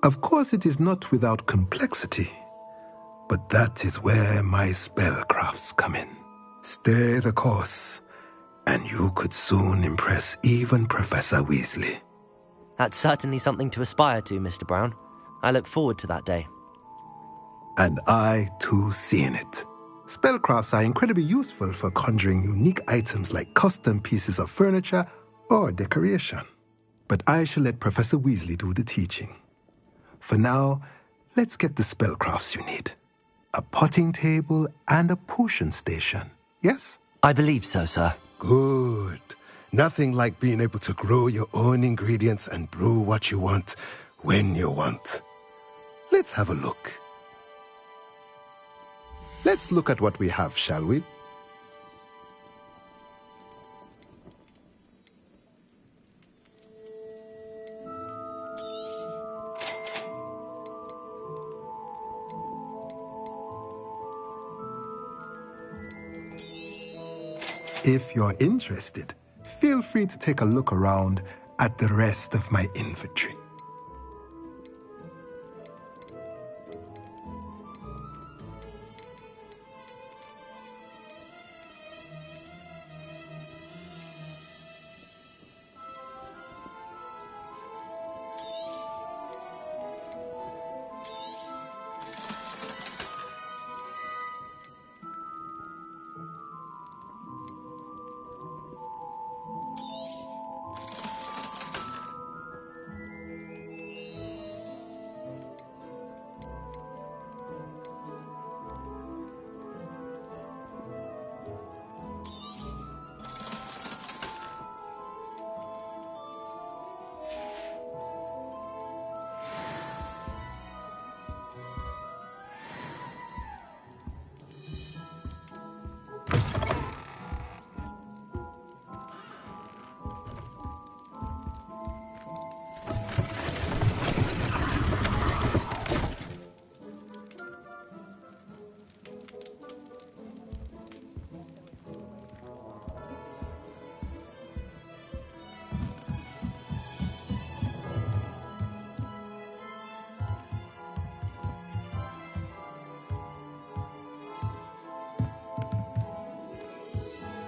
Of course, it is not without complexity, but that is where my spellcrafts come in. Stay the course, and you could soon impress even Professor Weasley. That's certainly something to aspire to, Mr. Brown. I look forward to that day. And I, too, seeing it. Spellcrafts are incredibly useful for conjuring unique items like custom pieces of furniture or decoration. But I shall let Professor Weasley do the teaching. For now, let's get the spellcrafts you need. A potting table and a potion station, yes? I believe so, sir. Good. Nothing like being able to grow your own ingredients and brew what you want when you want. Let's have a look. Let's look at what we have, shall we? If you're interested, feel free to take a look around at the rest of my inventory.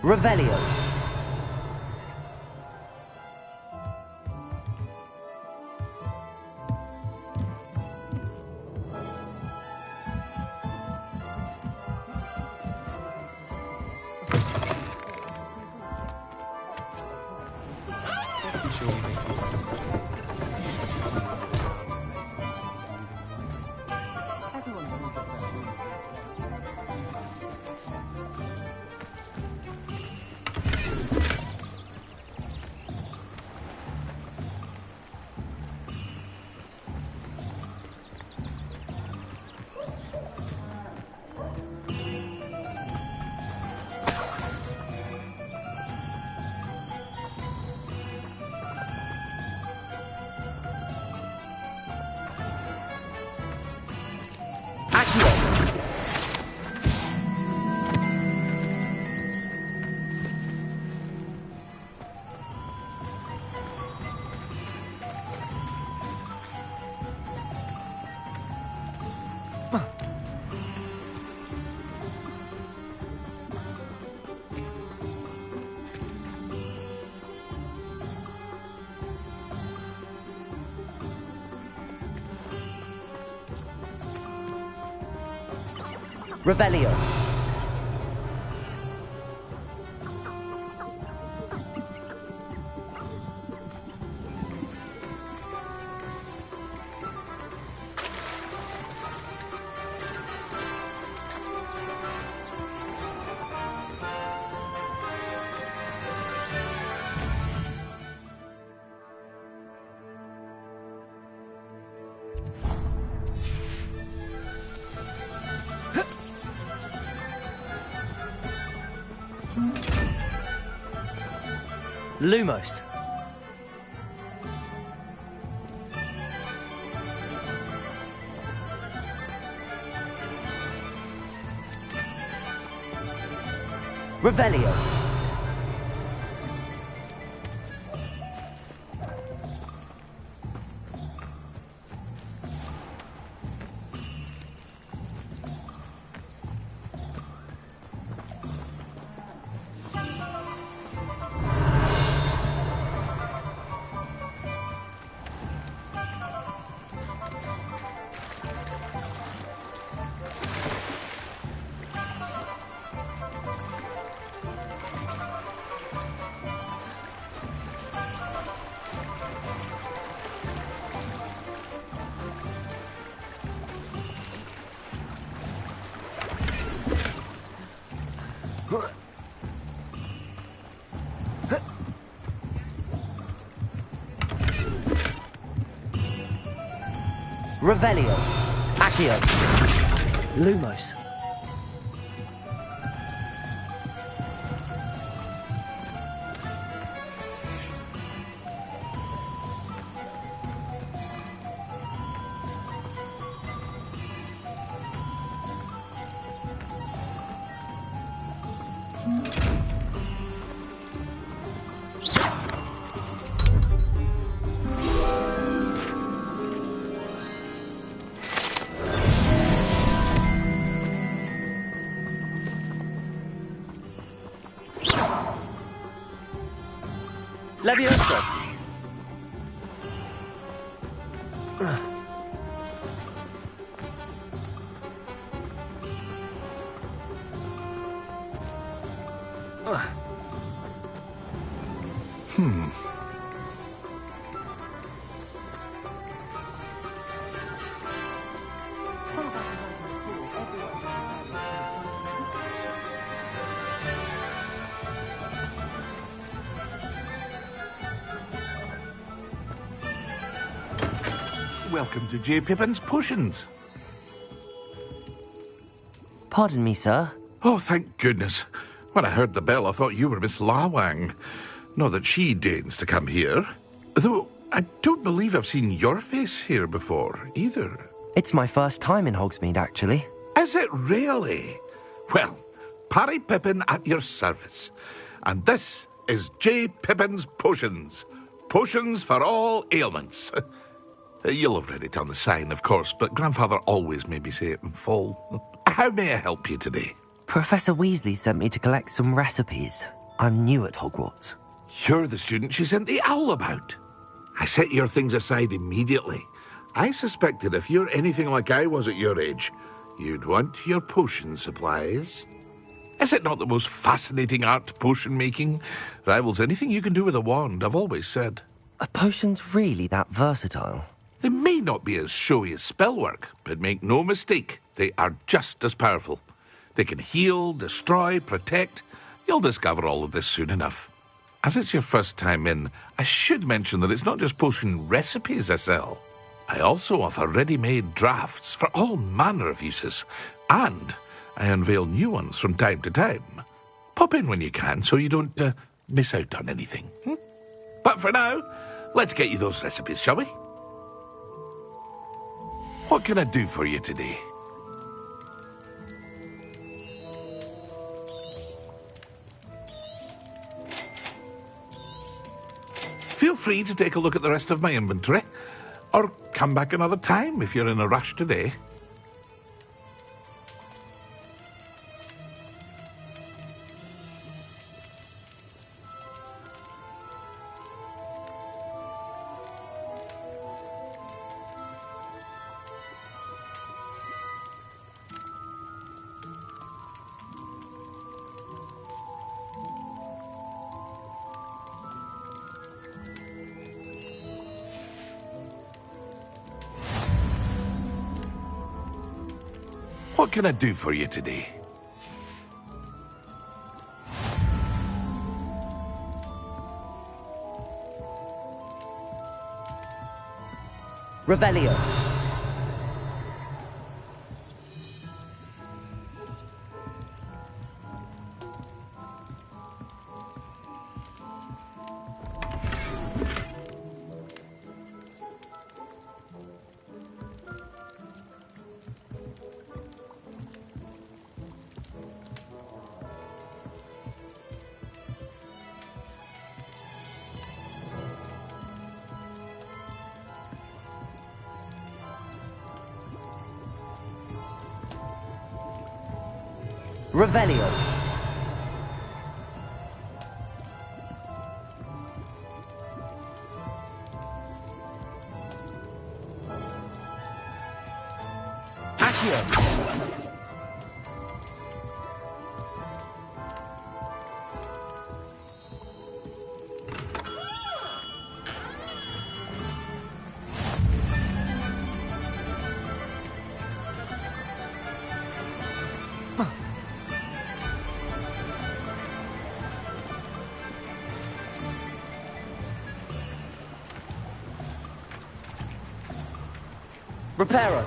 Revelio. Revelio. Lumos. Revelio. Revelio. Accio. Lumos. Leviosa. Welcome to J. Pippin's Potions. Pardon me, sir. Oh, thank goodness. When I heard the bell, I thought you were Miss Lawang. Not that she deigns to come here. Though, I don't believe I've seen your face here before, either. It's my first time in Hogsmeade, actually. Is it really? Well, Parry Pippin at your service. And this is J. Pippin's Potions. Potions for all ailments. You'll have read it on the sign, of course, but Grandfather always made me say it in full. How may I help you today? Professor Weasley sent me to collect some recipes. I'm new at Hogwarts. You're the student she sent the owl about. I set your things aside immediately. I suspected if you're anything like I was at your age, you'd want your potion supplies. Is it not the most fascinating art, potion making? Rivals anything you can do with a wand, I've always said. Are potions really that versatile? They may not be as showy as spellwork, but make no mistake, they are just as powerful. They can heal, destroy, protect. You'll discover all of this soon enough. As it's your first time in, I should mention that it's not just potion recipes I sell. I also offer ready-made drafts for all manner of uses, and I unveil new ones from time to time. Pop in when you can so you don't miss out on anything. But for now, let's get you those recipes, shall we? What can I do for you today? Feel free to take a look at the rest of my inventory, or come back another time if you're in a rush today. What can I do for you today? Revelio. Revelio. Accio. Reparo.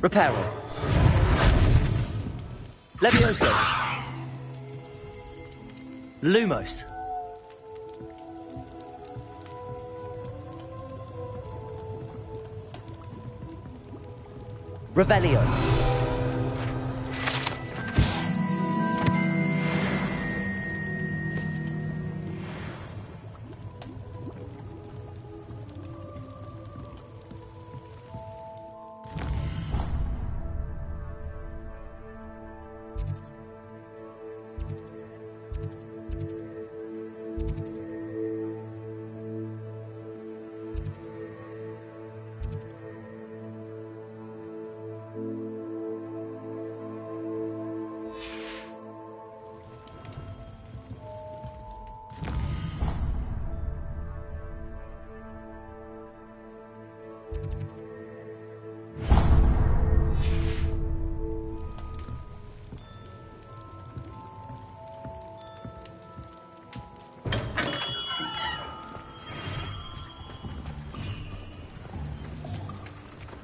Reparo. Levioso. Lumos. Revelio.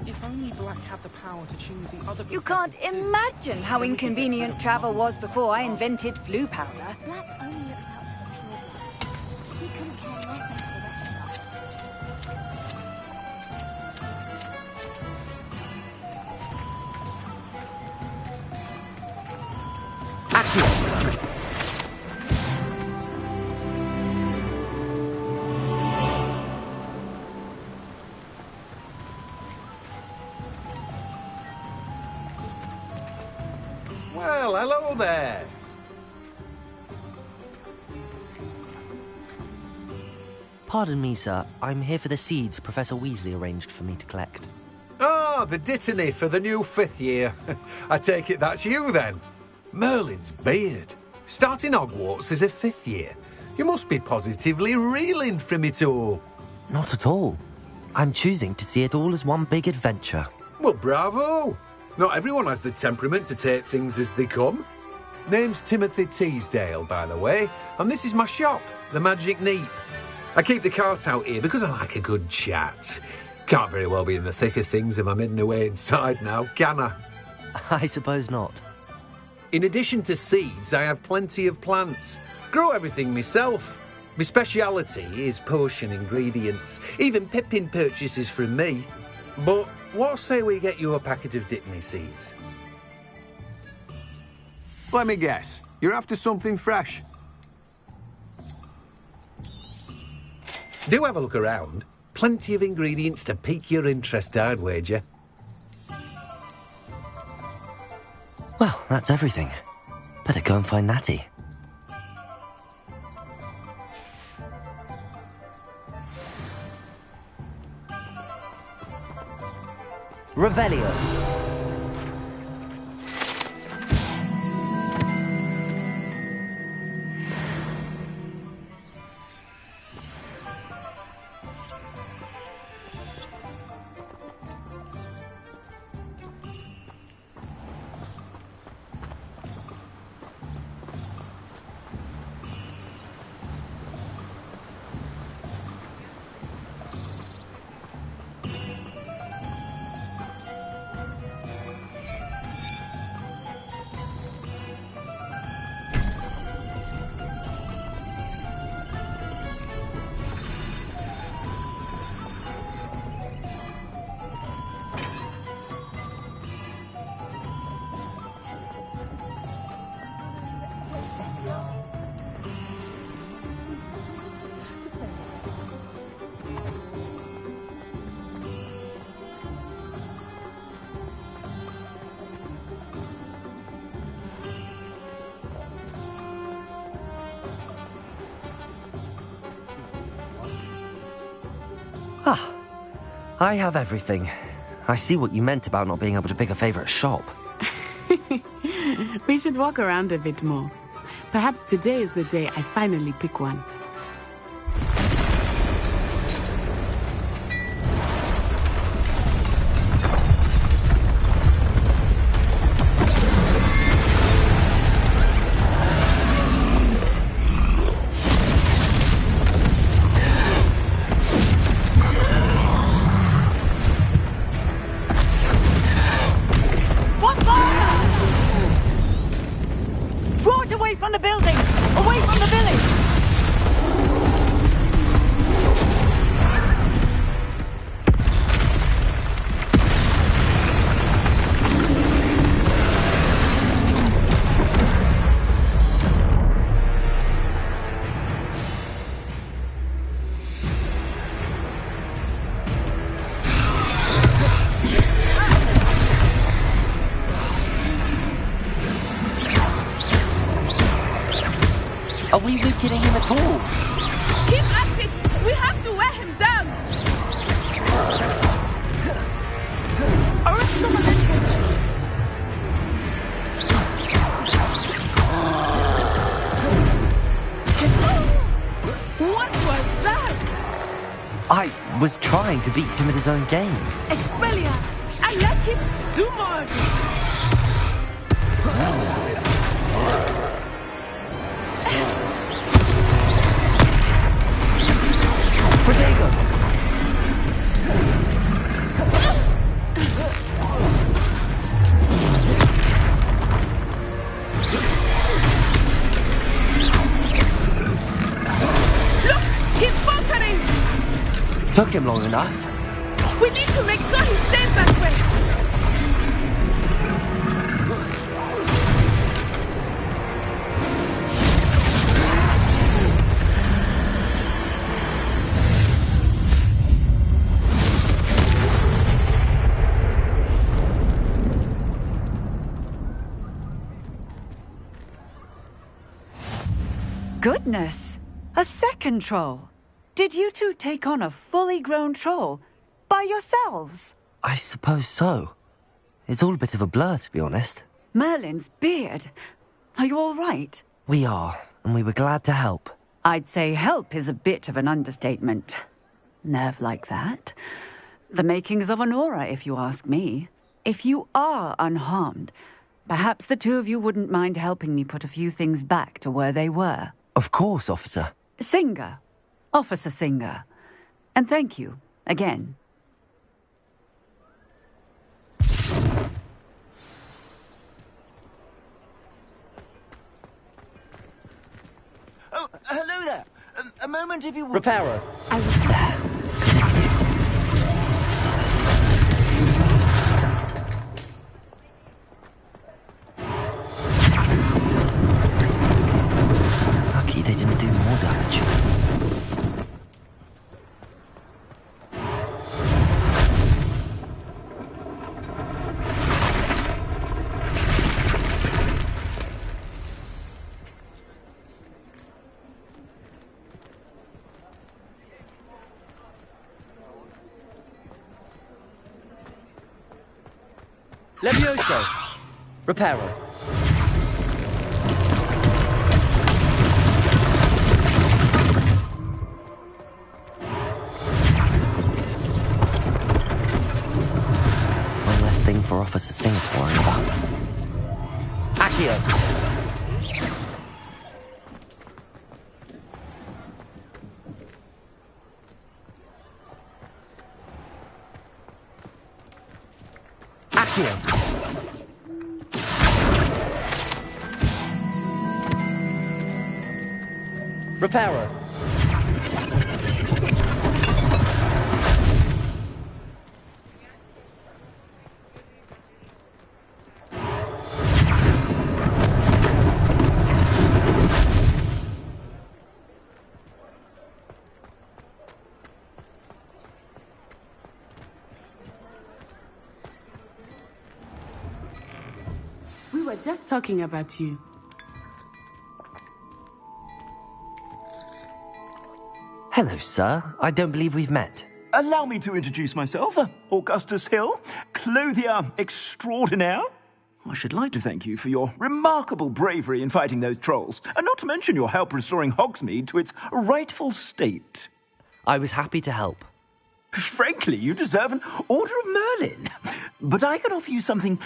If only Black had the power to choose the other... You can't imagine how inconvenient travel was before I invented flu powder. Black only looks out for the pure bloods. He couldn't care less about the rest of us. Well, hello there. Pardon me, sir. I'm here for the seeds Professor Weasley arranged for me to collect. Ah, the dittany for the new 5th year. I take it that's you, then. Merlin's beard. Starting Hogwarts as a 5th year. You must be positively reeling from it all. Not at all. I'm choosing to see it all as one big adventure. Well, bravo. Not everyone has the temperament to take things as they come. Name's Timothy Teasdale, by the way, and this is my shop, the Magic Neep. I keep the cart out here because I like a good chat. Can't very well be in the thick of things if I'm hidden away inside now, can I? I suppose not. In addition to seeds, I have plenty of plants. Grow everything myself. My speciality is potion ingredients. Even Pippin purchases from me. But what say we get you a packet of Dittany seeds? Let me guess. You're after something fresh. Do have a look around. Plenty of ingredients to pique your interest, I'd wager. Well, that's everything. Better go and find Natty. Revelio. I have everything. I see what you meant about not being able to pick a favorite shop. We should walk around a bit more. Perhaps today is the day I finally pick one. Draw it away from the building! Away from the village! Are we weakening him at all? Keep at it! We have to wear him down! Arrest the momentum! What was that? I was trying to beat him at his own game. Expelia! I like it! Do more of it! Protego! Look! He's faltering! Took him long enough. We need to make sure he stays that way! Goodness! A second troll! Did you two take on a fully grown troll? By yourselves? I suppose so. It's all a bit of a blur, to be honest. Merlin's beard. Are you all right? We are, and we were glad to help. I'd say help is a bit of an understatement. Nerve like that. The makings of an aura, if you ask me. If you are unharmed, perhaps the two of you wouldn't mind helping me put a few things back to where they were. Of course, officer. Singer. Officer Singer. And thank you, again. Oh, hello there. A moment if you would. Reparo. I was there. Lucky they didn't do more damage. Levioso. Reparo. One less thing for Officer Singer to worry about. Accio. Reparo. We were just talking about you. Hello, sir. I don't believe we've met. Allow me to introduce myself, Augustus Hill, clothier extraordinaire. I should like to thank you for your remarkable bravery in fighting those trolls, and not to mention your help restoring Hogsmeade to its rightful state. I was happy to help. Frankly, you deserve an Order of Merlin. But I can offer you something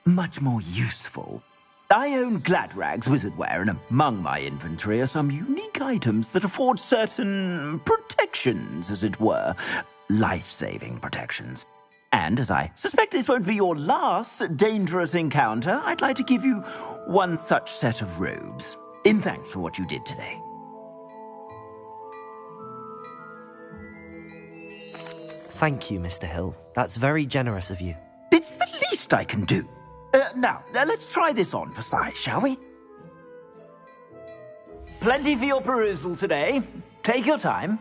much more useful. I own Gladrag's wizardware, and among my inventory are some unique items that afford certain protections, as it were. Life-saving protections. And as I suspect this won't be your last dangerous encounter, I'd like to give you one such set of robes, in thanks for what you did today. Thank you, Mr. Hill. That's very generous of you. It's the least I can do. Now, let's try this on for size, shall we? Plenty for your perusal today. Take your time.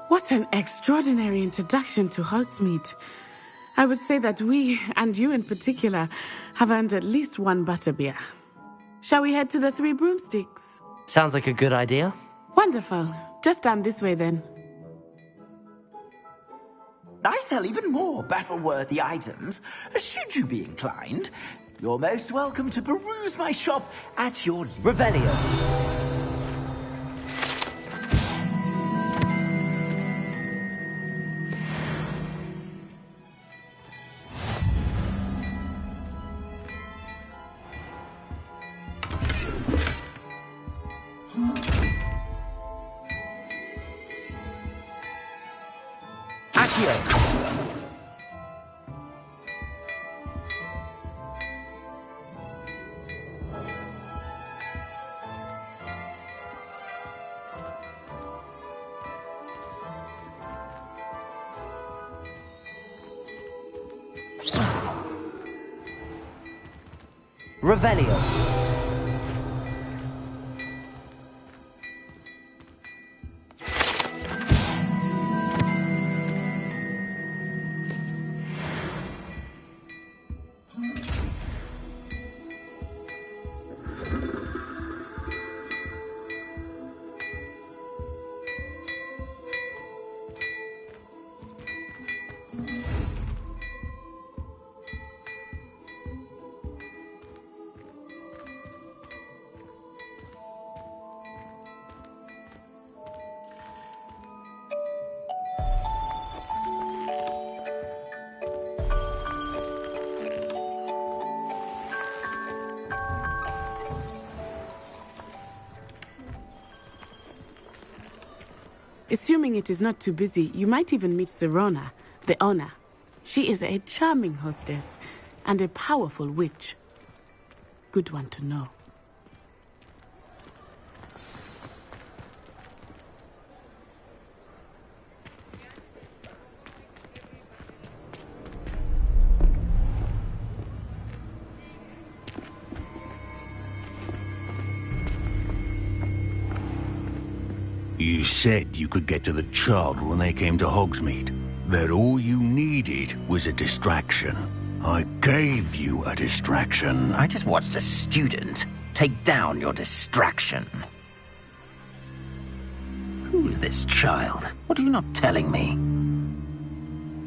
What an extraordinary introduction to Hogsmeade. I would say that we, and you in particular, have earned at least one butterbeer. Shall we head to the Three Broomsticks? Sounds like a good idea. Wonderful. Just down this way then. I sell even more battle-worthy items. Should you be inclined, you're most welcome to peruse my shop at your leisure. Revelio. Revelio. Assuming it is not too busy, you might even meet Sirona, the owner. She is a charming hostess and a powerful witch. Good one to know. You said you could get to the child when they came to Hogsmeade. That all you needed was a distraction. I gave you a distraction. I just watched a student take down your distraction. Who's this child? What are you not telling me?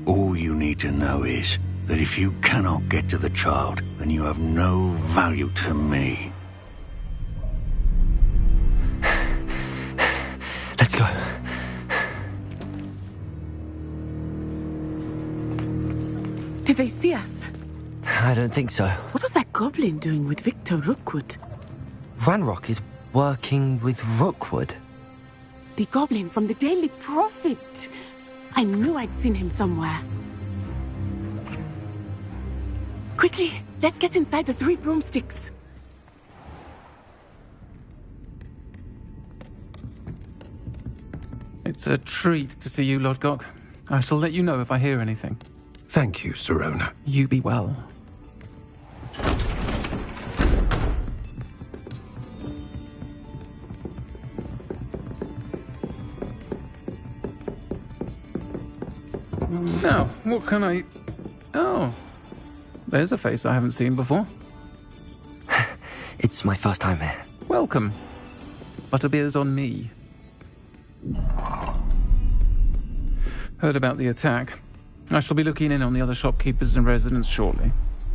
All you need to know is that if you cannot get to the child, then you have no value to me. Let's go. Did they see us? I don't think so. What was that goblin doing with Victor Rookwood? Ranrock is working with Rookwood. The goblin from the Daily Prophet. I knew I'd seen him somewhere. Quickly, let's get inside the 3 broomsticks. It's a treat to see you, Lodgok. I shall let you know if I hear anything. Thank you, Sirona. You be well. Now, what can I... Oh, there's a face I haven't seen before. It's my first time here. Welcome. Butterbeer's on me. Heard about the attack. I shall be looking in on the other shopkeepers and residents shortly.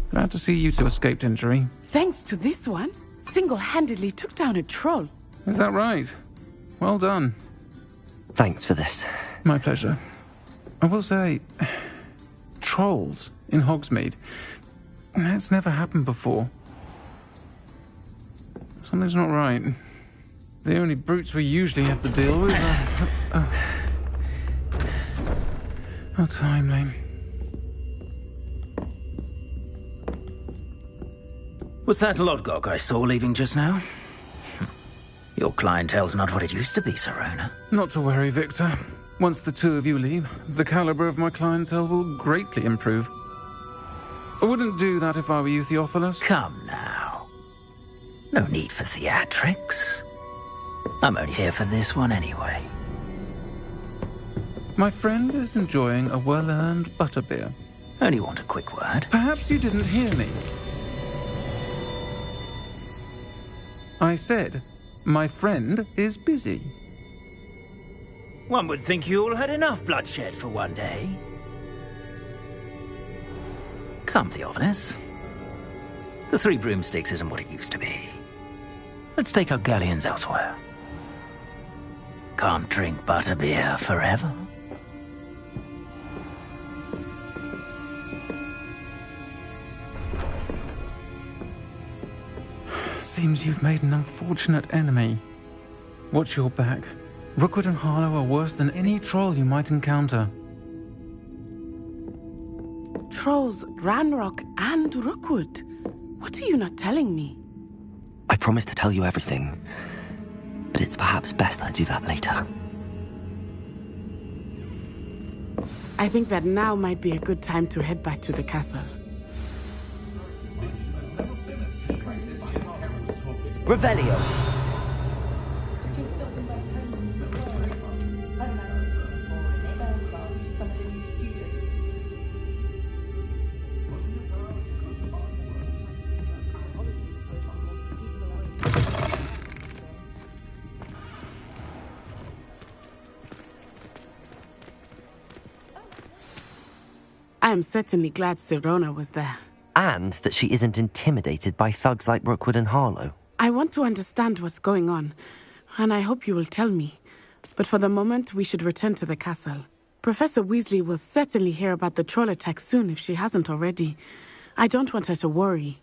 Glad to see you two escaped injury. Thanks to this one, single-handedly took down a troll. Is that right? Well done. Thanks for this. My pleasure. I will say, trolls in Hogsmeade. That's never happened before. Something's not right. The only brutes we usually have to deal with are... How timely. Was that Lodgok I saw leaving just now? Your clientele's not what it used to be, Sirona. Not to worry, Victor. Once the 2 of you leave, the caliber of my clientele will greatly improve. I wouldn't do that if I were you, Theophilus. Come now. No need for theatrics. I'm only here for this one anyway. My friend is enjoying a well-earned butterbeer. Only want a quick word. Perhaps you didn't hear me. I said, my friend is busy. One would think you all had enough bloodshed for one day. Come, Theophilus. The 3 broomsticks isn't what it used to be. Let's take our galleons elsewhere. Can't drink butterbeer forever. Seems you've made an unfortunate enemy. Watch your back. Rookwood and Harlow are worse than any troll you might encounter. Trolls, Ranrock, and Rookwood. What are you not telling me? I promised to tell you everything, but it's perhaps best I do that later. I think that now might be a good time to head back to the castle. Revelio. I am certainly glad Sirona was there. And that she isn't intimidated by thugs like Rookwood and Harlow. I want to understand what's going on, and I hope you will tell me. But for the moment, we should return to the castle. Professor Weasley will certainly hear about the troll attack soon if she hasn't already. I don't want her to worry.